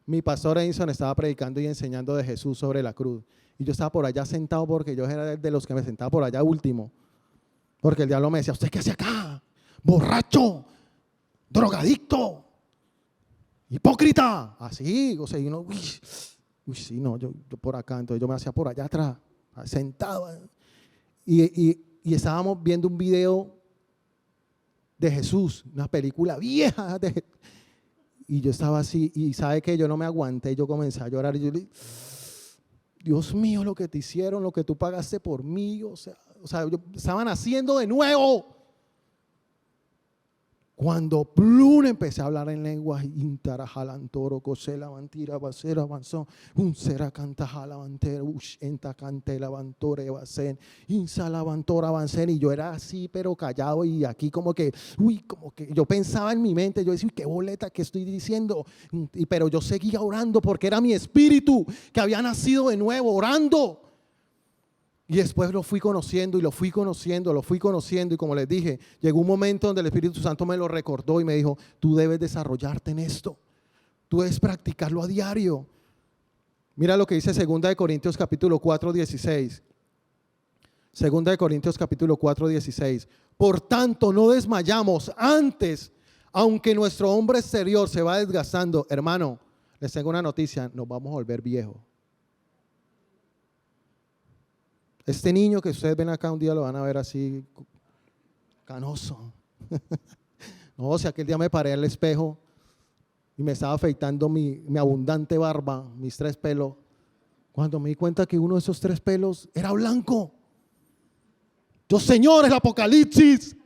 Mi pastor Edison estaba predicando y enseñando de Jesús sobre la cruz. Y yo estaba por allá sentado porque yo era de los que me sentaba por allá último. Porque el diablo me decía, ¿usted qué hace acá? Borracho, drogadicto, hipócrita. Así, o sea, y uno, sí, no, yo por acá. Entonces yo me hacía por allá atrás, sentado. Y estábamos viendo un video de Jesús, una película vieja y yo estaba así, y sabe que yo no me aguanté, yo comencé a llorar y yo le dije, Dios mío, lo que te hicieron, lo que tú pagaste por mí, o sea estaban haciendo de nuevo. Cuando plum empecé a hablar en lenguas, intarajalantoro, cosela, mantira, basera, avanzó, un sera canta jalabantera, enta cante lavantore, basen, insalavantora, avancen, y yo era así, pero callado, y aquí como que yo pensaba en mi mente, yo decía, qué boleta que estoy diciendo, pero yo seguía orando porque era mi espíritu que había nacido de nuevo, orando. Y después lo fui conociendo y como les dije, llegó un momento donde el Espíritu Santo me lo recordó y me dijo, tú debes desarrollarte en esto, tú debes practicarlo a diario. Mira lo que dice 2 Corintios capítulo 4:16. 2 Corintios capítulo 4:16. Por tanto, no desmayamos antes, aunque nuestro hombre exterior se va desgastando. Hermano, les tengo una noticia, nos vamos a volver viejos. Este niño que ustedes ven acá un día lo van a ver así canoso. No, si aquel día me paré al espejo y me estaba afeitando mi abundante barba, mis 3 pelos, cuando me di cuenta que uno de esos 3 pelos era blanco. Yo, Señor, el Apocalipsis.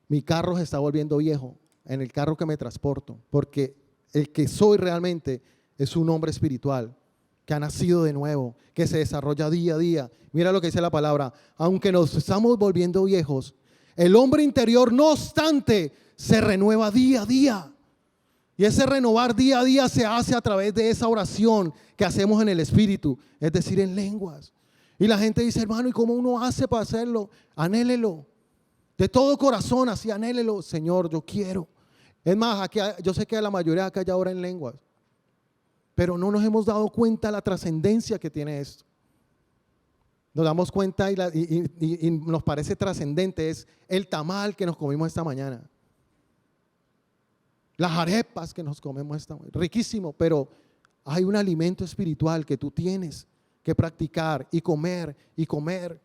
Mi carro se está volviendo viejo, en el carro que me transporto, porque el que soy realmente es un hombre espiritual, que ha nacido de nuevo, que se desarrolla día a día. Mira lo que dice la palabra, aunque nos estamos volviendo viejos, el hombre interior no obstante se renueva día a día. Y ese renovar día a día se hace a través de esa oración que hacemos en el Espíritu, es decir, en lenguas. Y la gente dice, hermano, ¿y cómo uno hace para hacerlo? Anhélelo, de todo corazón, así anhélelo. Señor, yo quiero. Es más, aquí, yo sé que la mayoría acá ya ora en lenguas, pero no nos hemos dado cuenta de la trascendencia que tiene esto. Nos damos cuenta y nos parece trascendente, es el tamal que nos comimos esta mañana. Las arepas que nos comemos esta mañana. Riquísimo, pero hay un alimento espiritual que tú tienes que practicar y comer y comer.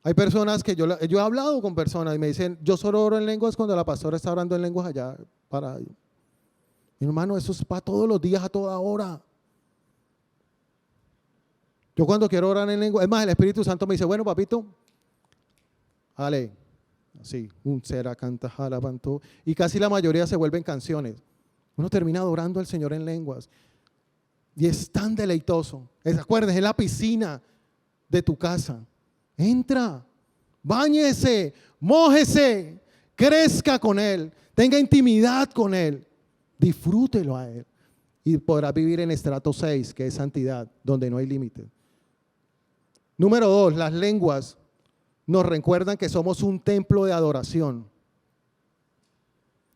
Hay personas que yo he hablado con personas y me dicen, yo solo oro en lenguas cuando la pastora está orando en lenguas allá para... Mi hermano, eso es para todos los días, a toda hora. Yo cuando quiero orar en lengua, es más, el Espíritu Santo me dice, bueno, papito, dale, así, un será canta, jalabantó, y casi la mayoría se vuelven canciones. Uno termina adorando al Señor en lenguas y es tan deleitoso. Acuérdense, es la piscina de tu casa. Entra, báñese, mójese, crezca con Él, tenga intimidad con Él, disfrútelo a Él y podrás vivir en estrato 6, que es santidad, donde no hay límite. Número 2, las lenguas nos recuerdan que somos un templo de adoración.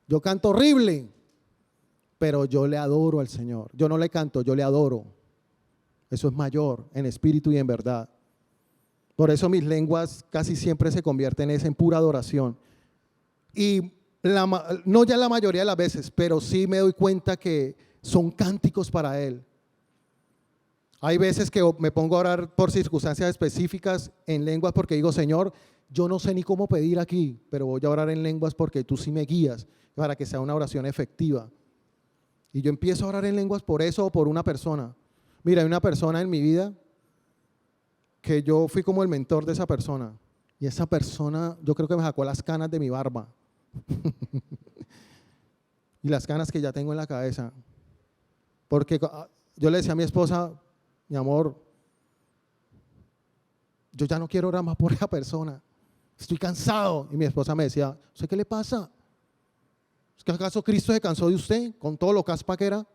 Yo canto horrible, pero yo le adoro al Señor. Yo no le canto, yo le adoro. Eso es mayor en espíritu y en verdad. Por eso mis lenguas casi siempre se convierten en pura adoración. Y no ya la mayoría de las veces, pero sí me doy cuenta que son cánticos para Él. Hay veces que me pongo a orar por circunstancias específicas en lenguas porque digo, Señor, yo no sé ni cómo pedir aquí, pero voy a orar en lenguas porque tú sí me guías para que sea una oración efectiva. Y yo empiezo a orar en lenguas por eso o por una persona. Mira, hay una persona en mi vida que yo fui como el mentor de esa persona. Y esa persona, yo creo que me sacó las canas de mi barba. Y las canas que ya tengo en la cabeza. Porque yo le decía a mi esposa, mi amor, yo ya no quiero orar más por esa persona. Estoy cansado. Y mi esposa me decía, ¿usted qué le pasa? ¿Es que acaso Cristo se cansó de usted con todo lo caspa que era?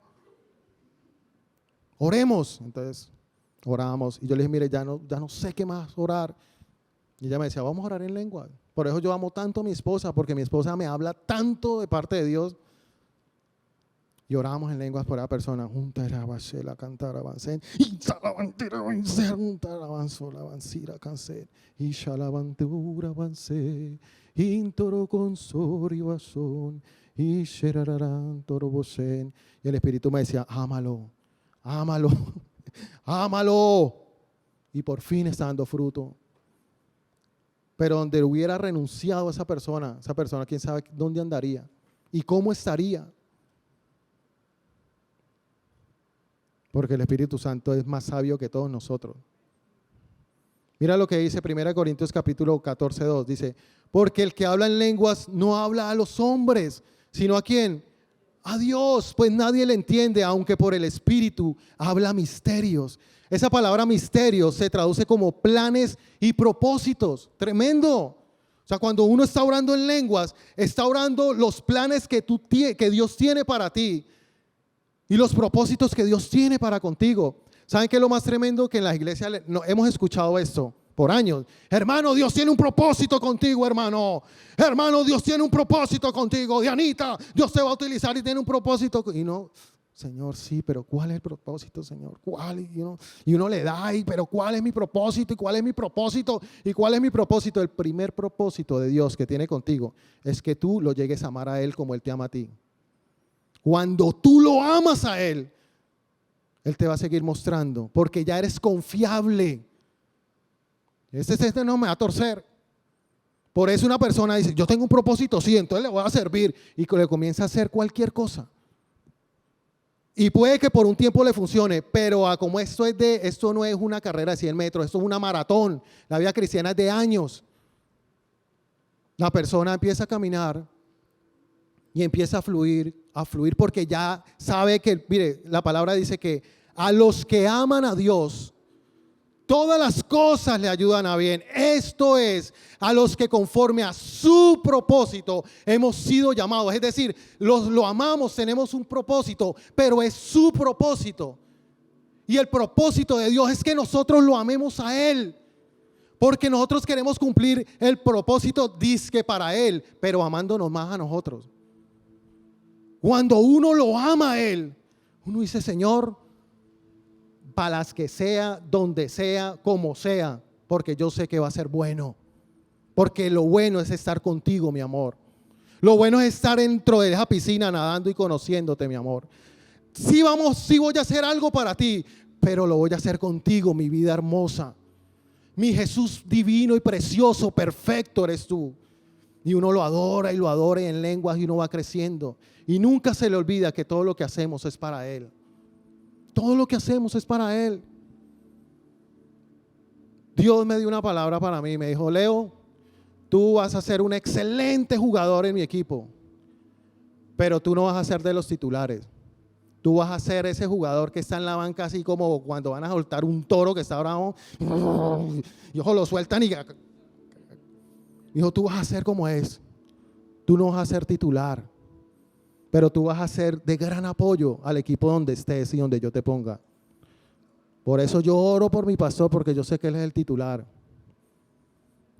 Oremos. Entonces oramos. Y yo le dije, mire, ya no sé qué más orar. Y ella me decía, vamos a orar en lengua. Por eso yo amo tanto a mi esposa, porque mi esposa me habla tanto de parte de Dios. Y orábamos en lenguas por esa persona. La cantar avancen. Y salabantira avancer, avanzó la avancira cancer. Y shalavantura avance. Intoro consori basón. Y sherararán torobosen. Y el Espíritu me decía, ámalo, ámalo, ámalo. Y por fin está dando fruto. Pero donde hubiera renunciado a esa persona quién sabe dónde andaría y cómo estaría. Porque el Espíritu Santo es más sabio que todos nosotros. Mira lo que dice 1 Corintios capítulo 14, 2. Dice, porque el que habla en lenguas no habla a los hombres, sino ¿a quién? A Dios, pues nadie le entiende, aunque por el Espíritu habla misterios. Esa palabra misterios se traduce como planes y propósitos. Tremendo. O sea, cuando uno está orando en lenguas, está orando los planes que Dios tiene para ti y los propósitos que Dios tiene para contigo. ¿Saben qué es lo más tremendo? Que en las iglesias hemos escuchado esto por años. Hermano, Dios tiene un propósito contigo, hermano. Hermano, Dios tiene un propósito contigo. Dianita, Dios te va a utilizar y tiene un propósito. Y no, Señor, sí, pero ¿cuál es el propósito, Señor? ¿Cuál? Y uno le da, pero ¿cuál es mi propósito? ¿Y cuál es mi propósito? ¿Y cuál es mi propósito? El primer propósito de Dios que tiene contigo es que tú lo llegues a amar a Él como Él te ama a ti. Cuando tú lo amas a Él, Él te va a seguir mostrando, porque ya eres confiable. Este no me va a torcer. Por eso una persona dice, yo tengo un propósito, sí, entonces le voy a servir. Y le comienza a hacer cualquier cosa. Y puede que por un tiempo le funcione, pero como esto no es una carrera de 100 metros, esto es una maratón. La vida cristiana es de años. La persona empieza a caminar y empieza a fluir porque ya sabe que, mire, la palabra dice que a los que aman a Dios, todas las cosas le ayudan a bien. Esto es, a los que conforme a su propósito hemos sido llamados. Es decir, lo amamos, tenemos un propósito, pero es su propósito. Y el propósito de Dios es que nosotros lo amemos a Él. Porque nosotros queremos cumplir el propósito dizque para Él, pero amándonos más a nosotros. Cuando uno lo ama a Él, uno dice, Señor, para las que sea, donde sea, como sea, porque yo sé que va a ser bueno. Porque lo bueno es estar contigo, mi amor. Lo bueno es estar dentro de esa piscina nadando y conociéndote, mi amor. Sí voy a hacer algo para ti, pero lo voy a hacer contigo, mi vida hermosa. Mi Jesús divino y precioso, perfecto eres tú. Y uno lo adora y en lenguas y uno va creciendo. Y nunca se le olvida que todo lo que hacemos es para Él. Todo lo que hacemos es para Él. Dios me dio una palabra para mí. Me dijo: Leo, tú vas a ser un excelente jugador en mi equipo, pero tú no vas a ser de los titulares. Tú vas a ser ese jugador que está en la banca, así como cuando van a soltar un toro que está bravo y ojo, lo sueltan y dijo: tú vas a ser como es. Tú no vas a ser titular, pero tú vas a ser de gran apoyo al equipo donde estés y donde yo te ponga. Por eso yo oro por mi pastor, porque yo sé que él es el titular,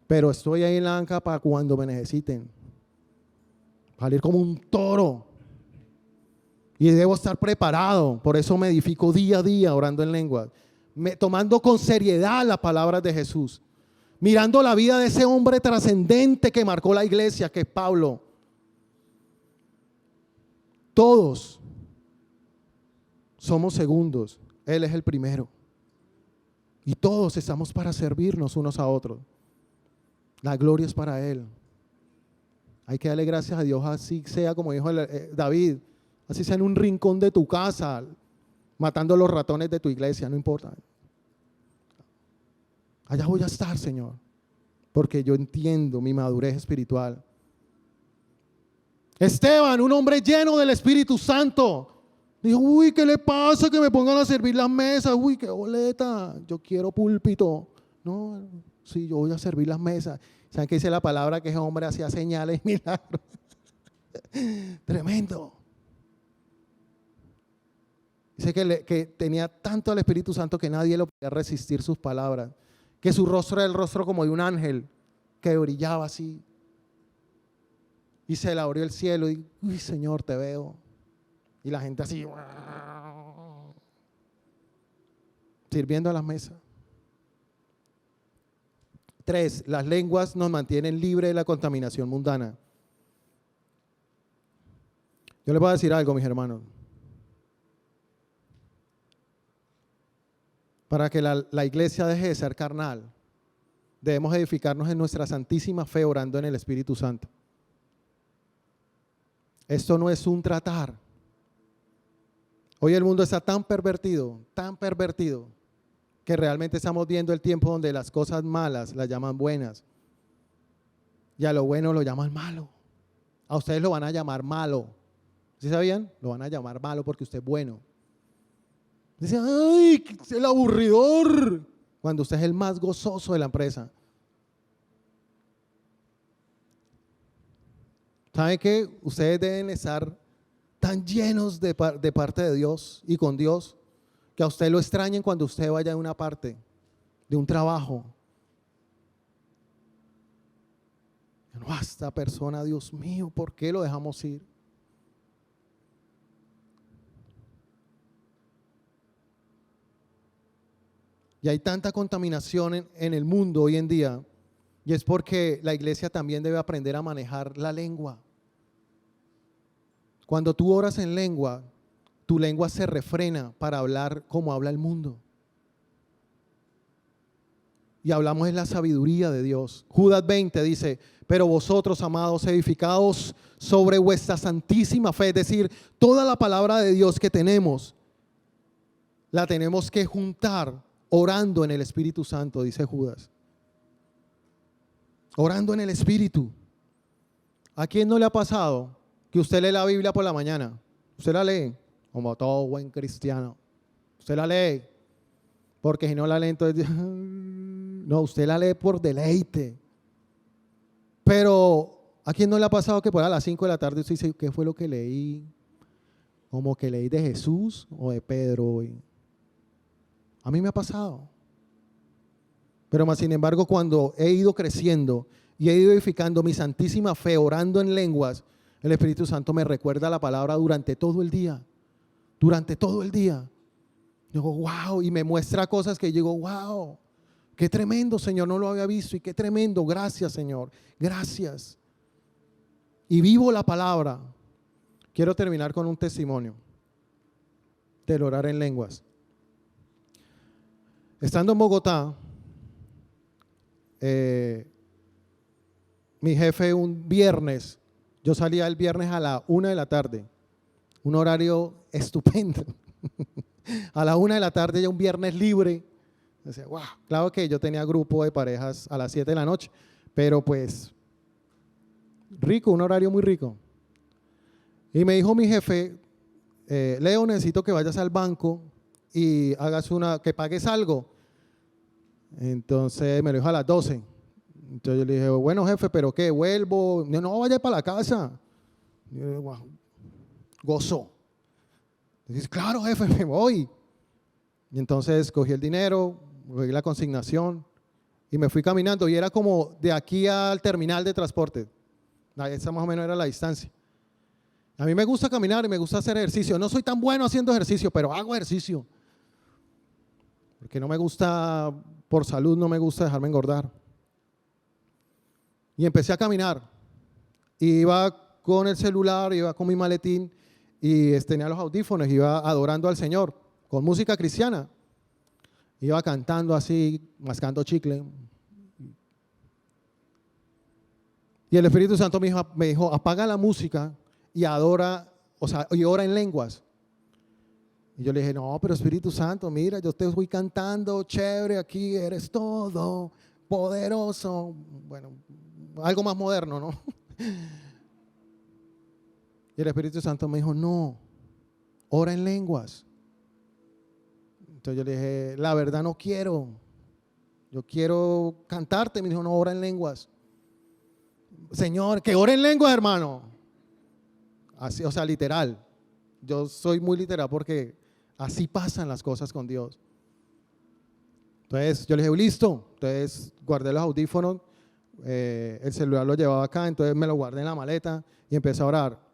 pero estoy ahí en la banca para cuando me necesiten, salir como un toro. Y debo estar preparado. Por eso me edifico día a día orando en lenguas, tomando con seriedad las palabras de Jesús, mirando la vida de ese hombre trascendente que marcó la iglesia, que es Pablo. Todos somos segundos, Él es el primero. Y todos estamos para servirnos unos a otros. La gloria es para Él. Hay que darle gracias a Dios, así sea como dijo David, así sea en un rincón de tu casa, matando los ratones de tu iglesia, no importa. Allá voy a estar, Señor, porque yo entiendo mi madurez espiritual. Esteban, un hombre lleno del Espíritu Santo, dijo: uy, ¿qué le pasa que me pongan a servir las mesas? Uy, qué boleta, yo quiero púlpito. No, sí, yo voy a servir las mesas. ¿Saben qué dice la palabra? Que ese hombre hacía señales y milagros. Tremendo. Dice que tenía tanto al Espíritu Santo que nadie lo podía resistir sus palabras, que su rostro era el rostro como de un ángel que brillaba así. Y se le abrió el cielo y: uy, Señor, te veo. Y la gente así, sirviendo a las mesas. 3, las lenguas nos mantienen libres de la contaminación mundana. Yo les voy a decir algo, mis hermanos. Para que la iglesia deje de ser carnal, debemos edificarnos en nuestra santísima fe orando en el Espíritu Santo. Esto no es un tratar. Hoy el mundo está tan pervertido, que realmente estamos viendo el tiempo donde las cosas malas las llaman buenas y a lo bueno lo llaman malo. A ustedes lo van a llamar malo. ¿Sí sabían? Lo van a llamar malo porque usted es bueno. Dicen: ¡ay, es el aburridor! Cuando usted es el más gozoso de la empresa. ¿Saben qué? Ustedes deben estar tan llenos de parte de Dios y con Dios, que a usted lo extrañen cuando usted vaya a una parte de un trabajo. No, esta persona, Dios mío, ¿por qué lo dejamos ir? Y hay tanta contaminación en el mundo hoy en día, y es porque la iglesia también debe aprender a manejar la lengua. Cuando tú oras en lengua, tu lengua se refrena para hablar como habla el mundo. Y hablamos en la sabiduría de Dios. Judas 20 dice: pero vosotros, amados, edificados sobre vuestra santísima fe, es decir, toda la palabra de Dios que tenemos, la tenemos que juntar orando en el Espíritu Santo, dice Judas. Orando en el Espíritu. ¿A quién no le ha pasado que usted lee la Biblia por la mañana? Usted la lee, como todo buen cristiano. Usted la lee, porque si no la lee, entonces no, usted la lee por deleite. Pero ¿a quién no le ha pasado que por a las 5 de la tarde usted dice: ¿qué fue lo que leí? Como que leí de Jesús o de Pedro hoy. A mí me ha pasado. Pero más sin embargo, cuando he ido creciendo y he ido edificando mi santísima fe orando en lenguas, el Espíritu Santo me recuerda la palabra durante todo el día. Durante todo el día. Yo digo: wow, y me muestra cosas que yo digo: wow, qué tremendo, Señor, no lo había visto, y qué tremendo, gracias, Señor, gracias. Y vivo la palabra. Quiero terminar con un testimonio del orar en lenguas. Estando en Bogotá, mi jefe un viernes, yo salía el viernes a la 1 de la tarde, un horario estupendo. A la 1 de la tarde ya un viernes libre. Decía, wow, claro que yo tenía grupo de parejas a las 7 de la noche, pero pues rico, un horario muy rico. Y me dijo mi jefe, Leo, necesito que vayas al banco y que pagues algo. Entonces me lo dijo a las 12. Entonces yo le dije, bueno jefe, ¿pero qué? ¿Vuelvo? No, vaya para la casa. Y yo, wow, gozó. Dice, claro jefe, me voy. Y entonces cogí el dinero, cogí la consignación y me fui caminando. Y era como de aquí al terminal de transporte. Esa más o menos era la distancia. A mí me gusta caminar y me gusta hacer ejercicio. No soy tan bueno haciendo ejercicio, pero hago ejercicio. Porque no me gusta, por salud, no me gusta dejarme engordar. Y empecé a caminar. Iba con el celular, iba con mi maletín y tenía los audífonos, iba adorando al Señor con música cristiana. Iba cantando así, mascando chicle. Y el Espíritu Santo me dijo, apaga la música y adora, o sea, y ora en lenguas. Y yo le dije, no, pero Espíritu Santo, mira, yo te voy cantando, chévere, aquí eres todo, poderoso. Bueno, algo más moderno, ¿no? Y el Espíritu Santo me dijo, no, ora en lenguas. Entonces yo le dije, la verdad no quiero, yo quiero cantarte. Me dijo, no, ora en lenguas. Señor, que ore en lenguas, hermano. Así, o sea, literal. Yo soy muy literal porque así pasan las cosas con Dios. Entonces yo le dije, listo. Entonces guardé los audífonos, el celular lo llevaba acá, entonces me lo guardé en la maleta y empecé a orar.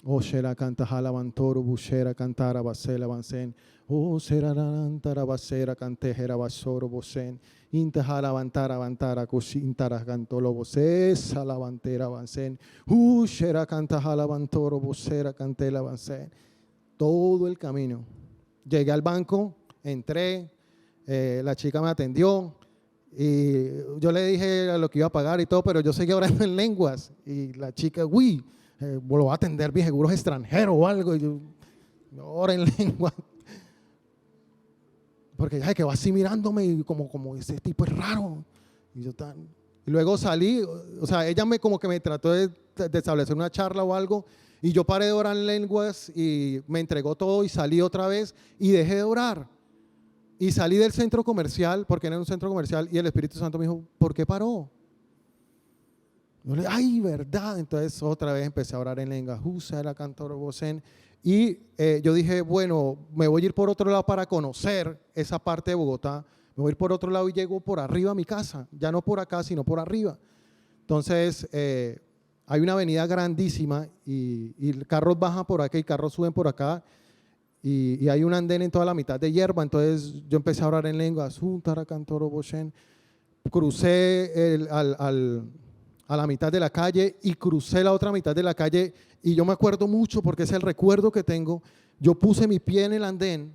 Oshera canta jalabantoro, bushera cantara basela bansen. Oshera rantara basera cantejera basoro bosen. Intejara bantara cushintara cantolo bose, salabantera bansen. Ushera canta jalabantoro, busera cantela bansen. Todo el camino. Llegué al banco, entré, la chica me atendió y yo le dije lo que iba a pagar y todo, pero yo seguía orando en lenguas y la chica, uy, lo va a atender bien, seguro es extranjero o algo. Y yo, ora en lengua. Porque ya que va así mirándome y como ese tipo es raro. Y luego salí, o sea, ella como que me trató de establecer una charla o algo. Y yo paré de orar en lenguas y me entregó todo y salí otra vez y dejé de orar. Y salí del centro comercial, porque era un centro comercial, y el Espíritu Santo me dijo, ¿por qué paró? Yo le dije, ay, verdad. Entonces otra vez empecé a orar en lengua. Y yo dije, bueno, me voy a ir por otro lado para conocer esa parte de Bogotá. Me voy a ir por otro lado y llego por arriba a mi casa. Ya no por acá, sino por arriba. Entonces hay una avenida grandísima y carros bajan por acá y carros suben por acá. Y hay un andén en toda la mitad de hierba. Entonces yo empecé a orar en lengua. Crucé a la mitad de la calle y crucé la otra mitad de la calle y yo me acuerdo mucho porque es el recuerdo que tengo. Yo puse mi pie en el andén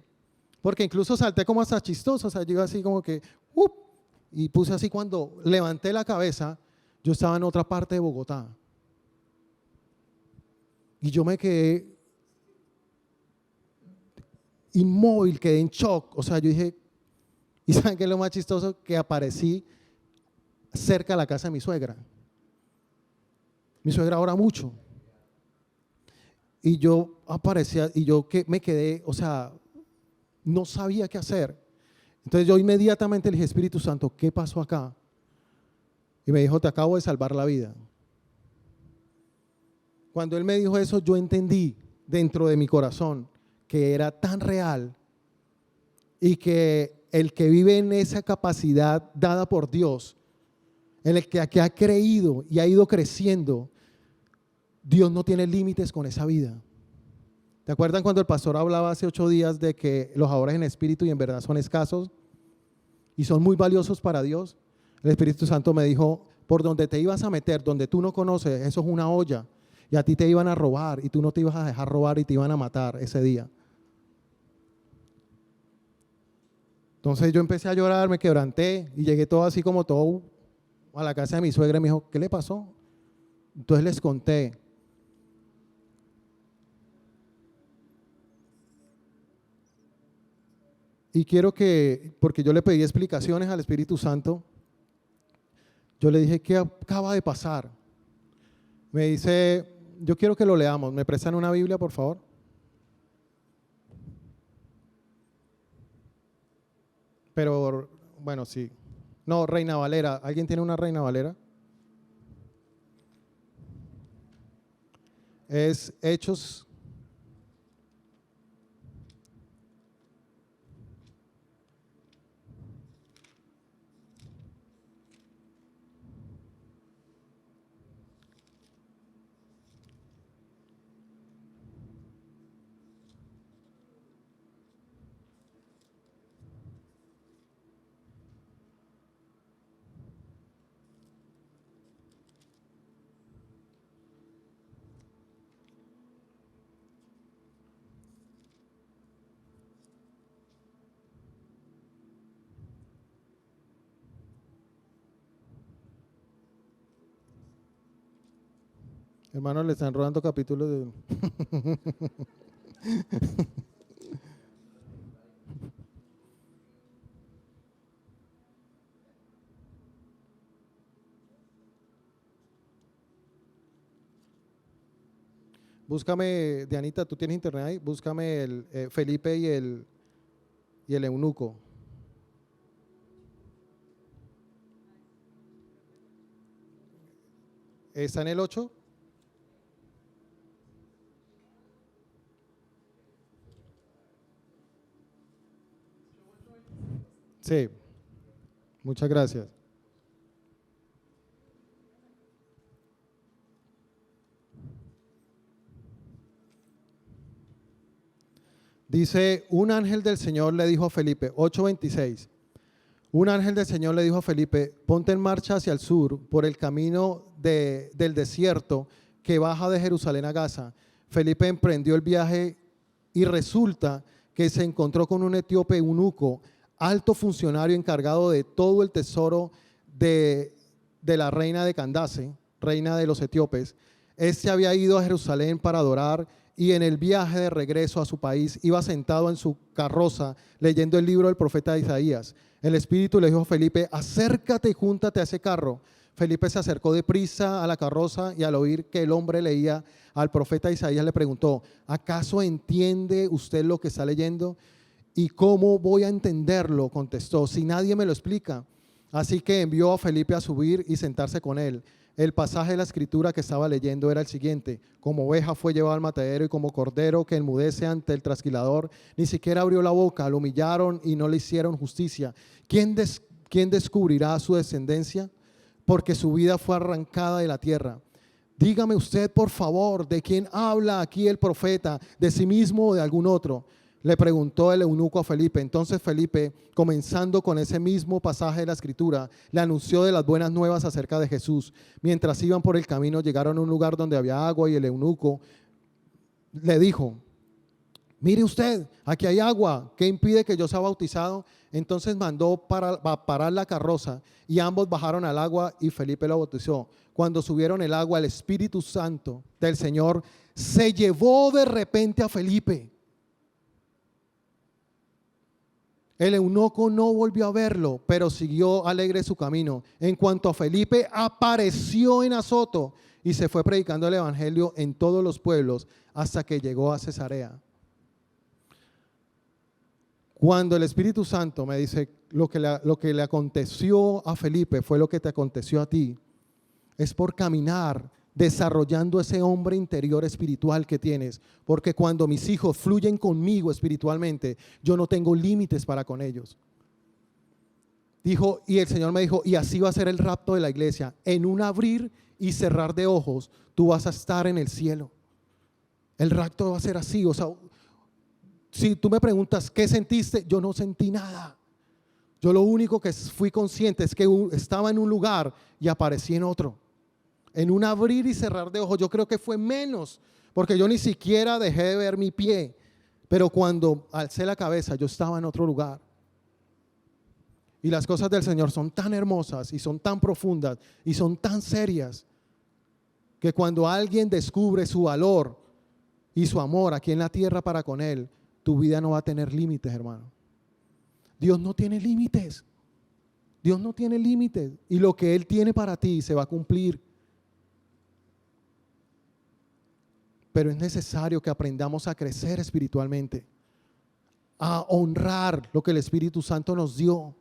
porque incluso salté como hasta chistoso, o sea, yo iba así como que y puse así. Cuando levanté la cabeza, yo estaba en otra parte de Bogotá y yo me quedé inmóvil, quedé en shock. O sea, yo dije, ¿y saben qué es lo más chistoso? Que aparecí cerca de la casa de mi suegra. Mi suegra ora mucho. Y yo aparecía y yo me quedé, o sea, no sabía qué hacer. Entonces yo inmediatamente le dije, Espíritu Santo, ¿qué pasó acá? Y me dijo, te acabo de salvar la vida. Cuando él me dijo eso, yo entendí dentro de mi corazón que era tan real y que el que vive en esa capacidad dada por Dios, en el que ha creído y ha ido creciendo, Dios no tiene límites con esa vida. ¿Te acuerdan cuando el pastor hablaba hace 8 días de que los ahorros en espíritu y en verdad son escasos y son muy valiosos para Dios? El Espíritu Santo me dijo, por donde te ibas a meter, donde tú no conoces, eso es una olla y a ti te iban a robar y tú no te ibas a dejar robar y te iban a matar ese día. Entonces yo empecé a llorar, me quebranté y llegué todo así como todo a la casa de mi suegra y me dijo, ¿qué le pasó? Entonces les conté. Y quiero que, porque yo le pedí explicaciones al Espíritu Santo, yo le dije, ¿qué acaba de pasar? Me dice, yo quiero que lo leamos. ¿Me prestan una Biblia, por favor? Pero, bueno, sí. No, Reina Valera. ¿Alguien tiene una Reina Valera? Es Hechos. Hermanos, le están rodando capítulos de... Búscame, Dianita, ¿tú tienes internet ahí? Búscame el Felipe y el eunuco. ¿Está en el 8? Sí, muchas gracias. Dice, un ángel del Señor le dijo a Felipe, 8:26, un ángel del Señor le dijo a Felipe, ponte en marcha hacia el sur por el camino del desierto que baja de Jerusalén a Gaza. Felipe emprendió el viaje y resulta que se encontró con un etíope eunuco, alto funcionario encargado de todo el tesoro de, de la reina de Candace, reina de los etíopes. Este había ido a Jerusalén para adorar y en el viaje de regreso a su país iba sentado en su carroza leyendo el libro del profeta Isaías. El Espíritu le dijo a Felipe, acércate y júntate a ese carro. Felipe se acercó deprisa a la carroza y al oír que el hombre leía al profeta Isaías le preguntó, ¿acaso entiende usted lo que está leyendo? ¿Y cómo voy a entenderlo? Contestó, si nadie me lo explica. Así que envió a Felipe a subir y sentarse con él. El pasaje de la escritura que estaba leyendo era el siguiente: como oveja fue llevado al matadero y como cordero que enmudece ante el trasquilador, ni siquiera abrió la boca, lo humillaron y no le hicieron justicia. ¿Quién descubrirá su descendencia? Porque su vida fue arrancada de la tierra. Dígame usted, por favor, ¿de quién habla aquí el profeta? ¿De sí mismo o de algún otro? Le preguntó el eunuco a Felipe. Entonces Felipe, comenzando con ese mismo pasaje de la escritura, le anunció de las buenas nuevas acerca de Jesús. Mientras iban por el camino, llegaron a un lugar donde había agua y el eunuco le dijo, mire usted, aquí hay agua, ¿qué impide que yo sea bautizado? Entonces mandó parar la carroza y ambos bajaron al agua y Felipe lo bautizó. Cuando subieron el agua, el Espíritu Santo del Señor se llevó de repente a Felipe. El eunuco no volvió a verlo, pero siguió alegre su camino. En cuanto a Felipe, apareció en Azoto y se fue predicando el evangelio en todos los pueblos hasta que llegó a Cesarea. Cuando el Espíritu Santo me dice lo que le aconteció a Felipe fue lo que te aconteció a ti, es por caminar desarrollando ese hombre interior espiritual que tienes, porque cuando mis hijos fluyen conmigo espiritualmente, yo no tengo límites para con ellos. Dijo, y el Señor me dijo, y así va a ser el rapto de la iglesia, en un abrir y cerrar de ojos, tú vas a estar en el cielo. El rapto va a ser así, o sea, si tú me preguntas, ¿qué sentiste? Yo no sentí nada. Yo lo único que fui consciente es que estaba en un lugar y aparecí en otro. En un abrir y cerrar de ojos, yo creo que fue menos, porque yo ni siquiera dejé de ver mi pie, pero cuando alcé la cabeza yo estaba en otro lugar. Y las cosas del Señor son tan hermosas y son tan profundas y son tan serias que cuando alguien descubre su valor y su amor aquí en la tierra para con Él, tu vida no va a tener límites, hermano. Dios no tiene límites. Dios no tiene límites. Y lo que Él tiene para ti se va a cumplir. Pero es necesario que aprendamos a crecer espiritualmente, a honrar lo que el Espíritu Santo nos dio.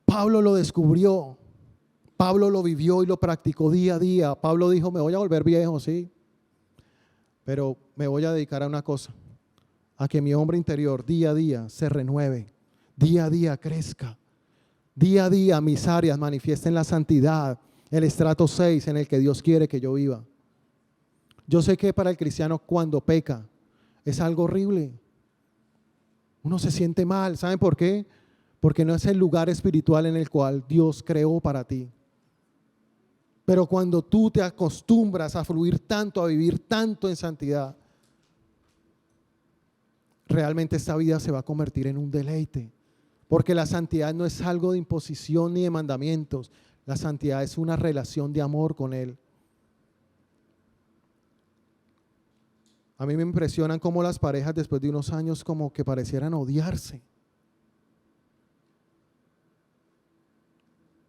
Pablo lo descubrió, Pablo lo vivió y lo practicó día a día. Pablo dijo, me voy a volver viejo, sí, pero me voy a dedicar a una cosa, a que mi hombre interior día a día se renueve, día a día crezca, día a día mis áreas manifiesten la santidad, el estrato 6 en el que Dios quiere que yo viva. Yo sé que para el cristiano cuando peca es algo horrible. Uno se siente mal. ¿Saben por qué? Porque no es el lugar espiritual en el cual Dios creó para ti. Pero cuando tú te acostumbras a fluir tanto, a vivir tanto en santidad, realmente esta vida se va a convertir en un deleite. Porque la santidad no es algo de imposición ni de mandamientos. La santidad es una relación de amor con Él. A mí me impresionan cómo las parejas después de unos años como que parecieran odiarse.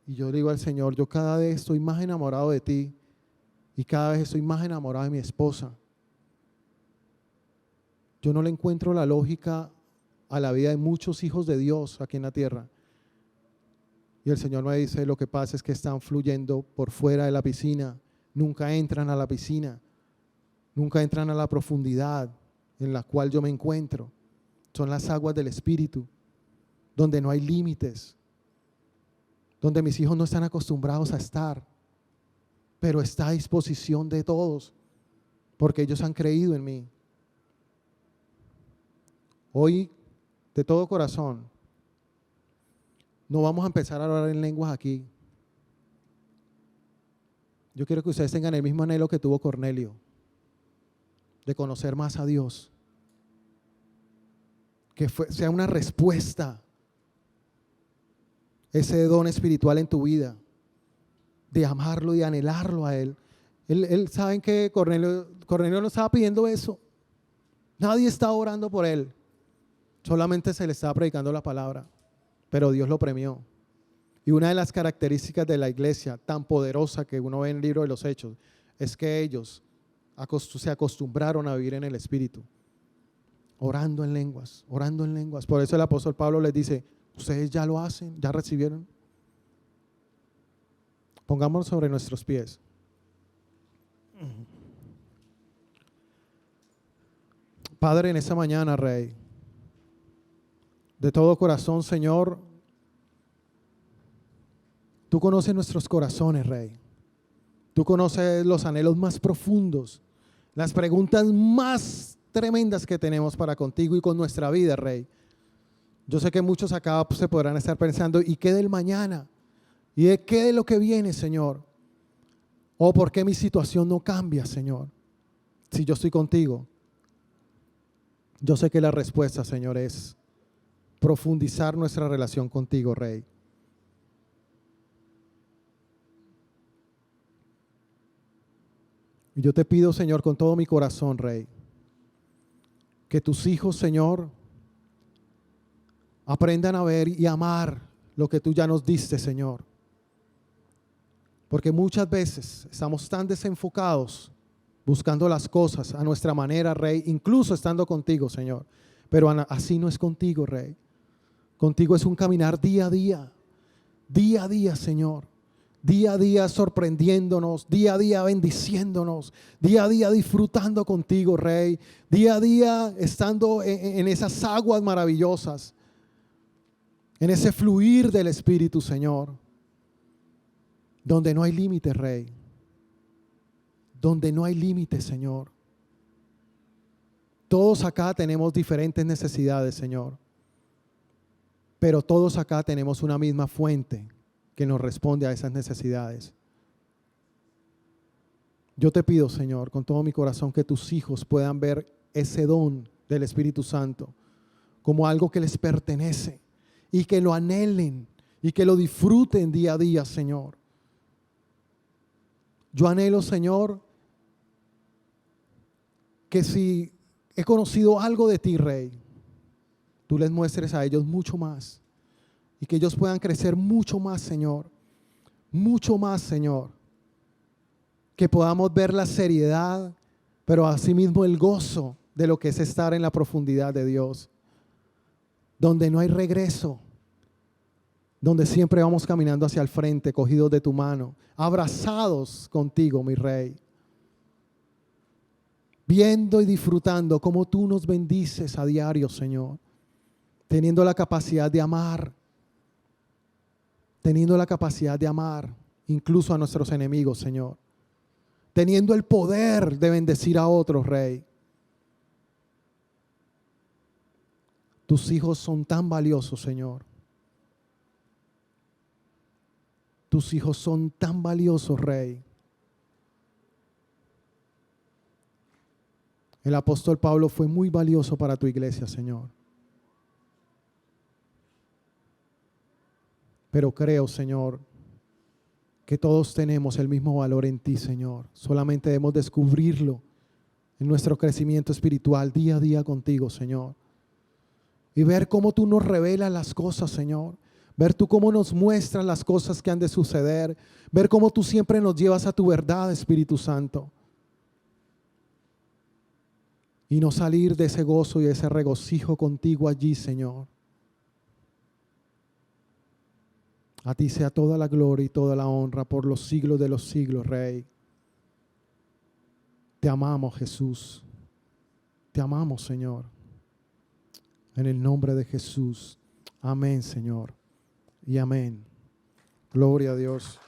Y yo le digo al Señor, yo cada vez estoy más enamorado de ti y cada vez estoy más enamorado de mi esposa. Yo no le encuentro la lógica a la vida de muchos hijos de Dios aquí en la tierra. Y el Señor me dice, lo que pasa es que están fluyendo por fuera de la piscina, nunca entran a la piscina, nunca entran a la profundidad en la cual yo me encuentro. Son las aguas del Espíritu, donde no hay límites, donde mis hijos no están acostumbrados a estar, pero está a disposición de todos, porque ellos han creído en mí. Hoy, de todo corazón, no vamos a empezar a orar en lenguas aquí. Yo quiero que ustedes tengan el mismo anhelo que tuvo Cornelio, de conocer más a Dios, que sea una respuesta ese don espiritual en tu vida, de amarlo y anhelarlo a Él. ¿Saben que Cornelio no estaba pidiendo eso? Nadie estaba orando por él, solamente se le estaba predicando la palabra, pero Dios lo premió. Y una de las características de la iglesia tan poderosa que uno ve en el libro de los Hechos es que ellos se acostumbraron a vivir en el Espíritu, orando en lenguas, orando en lenguas. Por eso el apóstol Pablo les dice, ustedes ya lo hacen, ya recibieron. Pongámonos sobre nuestros pies. Padre, en esta mañana, Rey, de todo corazón, Señor, tú conoces nuestros corazones, Rey. Tú conoces los anhelos más profundos, las preguntas más tremendas que tenemos para contigo y con nuestra vida, Rey. Yo sé que muchos acá se podrán estar pensando, ¿y qué del mañana? ¿Y de qué de lo que viene, Señor? ¿O por qué mi situación no cambia, Señor? Si yo estoy contigo. Yo sé que la respuesta, Señor, es profundizar nuestra relación contigo, Rey. Y yo te pido, Señor, con todo mi corazón, Rey, que tus hijos, Señor, aprendan a ver y amar lo que tú ya nos diste, Señor. Porque muchas veces estamos tan desenfocados buscando las cosas a nuestra manera, Rey, incluso estando contigo, Señor. Pero así no es contigo, Rey. Contigo es un caminar día a día, Señor. Día a día sorprendiéndonos, día a día bendiciéndonos, día a día disfrutando contigo, Rey. Día a día estando en esas aguas maravillosas, en ese fluir del Espíritu, Señor. Donde no hay límites, Rey. Donde no hay límites, Señor. Todos acá tenemos diferentes necesidades, Señor. Pero todos acá tenemos una misma fuente que nos responde a esas necesidades. Yo te pido, Señor, con todo mi corazón, que tus hijos puedan ver ese don del Espíritu Santo como algo que les pertenece y que lo anhelen y que lo disfruten día a día, Señor. Yo anhelo, Señor, que si he conocido algo de ti, Rey, tú les muestres a ellos mucho más y que ellos puedan crecer mucho más, Señor. Mucho más, Señor. Que podamos ver la seriedad, pero asimismo el gozo de lo que es estar en la profundidad de Dios, donde no hay regreso, donde siempre vamos caminando hacia el frente, cogidos de tu mano, abrazados contigo, mi Rey, viendo y disfrutando cómo tú nos bendices a diario, Señor, teniendo la capacidad de amar, incluso a nuestros enemigos, Señor, teniendo el poder de bendecir a otros, Rey. Tus hijos son tan valiosos, Señor. Tus hijos son tan valiosos, Rey. El apóstol Pablo fue muy valioso para tu iglesia, Señor. Pero creo, Señor, que todos tenemos el mismo valor en ti, Señor. Solamente debemos descubrirlo en nuestro crecimiento espiritual día a día contigo, Señor. Y ver cómo tú nos revelas las cosas, Señor. Ver tú cómo nos muestras las cosas que han de suceder. Ver cómo tú siempre nos llevas a tu verdad, Espíritu Santo. Y no salir de ese gozo y ese regocijo contigo allí, Señor. A ti sea toda la gloria y toda la honra por los siglos de los siglos, Rey. Te amamos, Jesús. Te amamos, Señor. En el nombre de Jesús. Amén, Señor. Y amén. Gloria a Dios.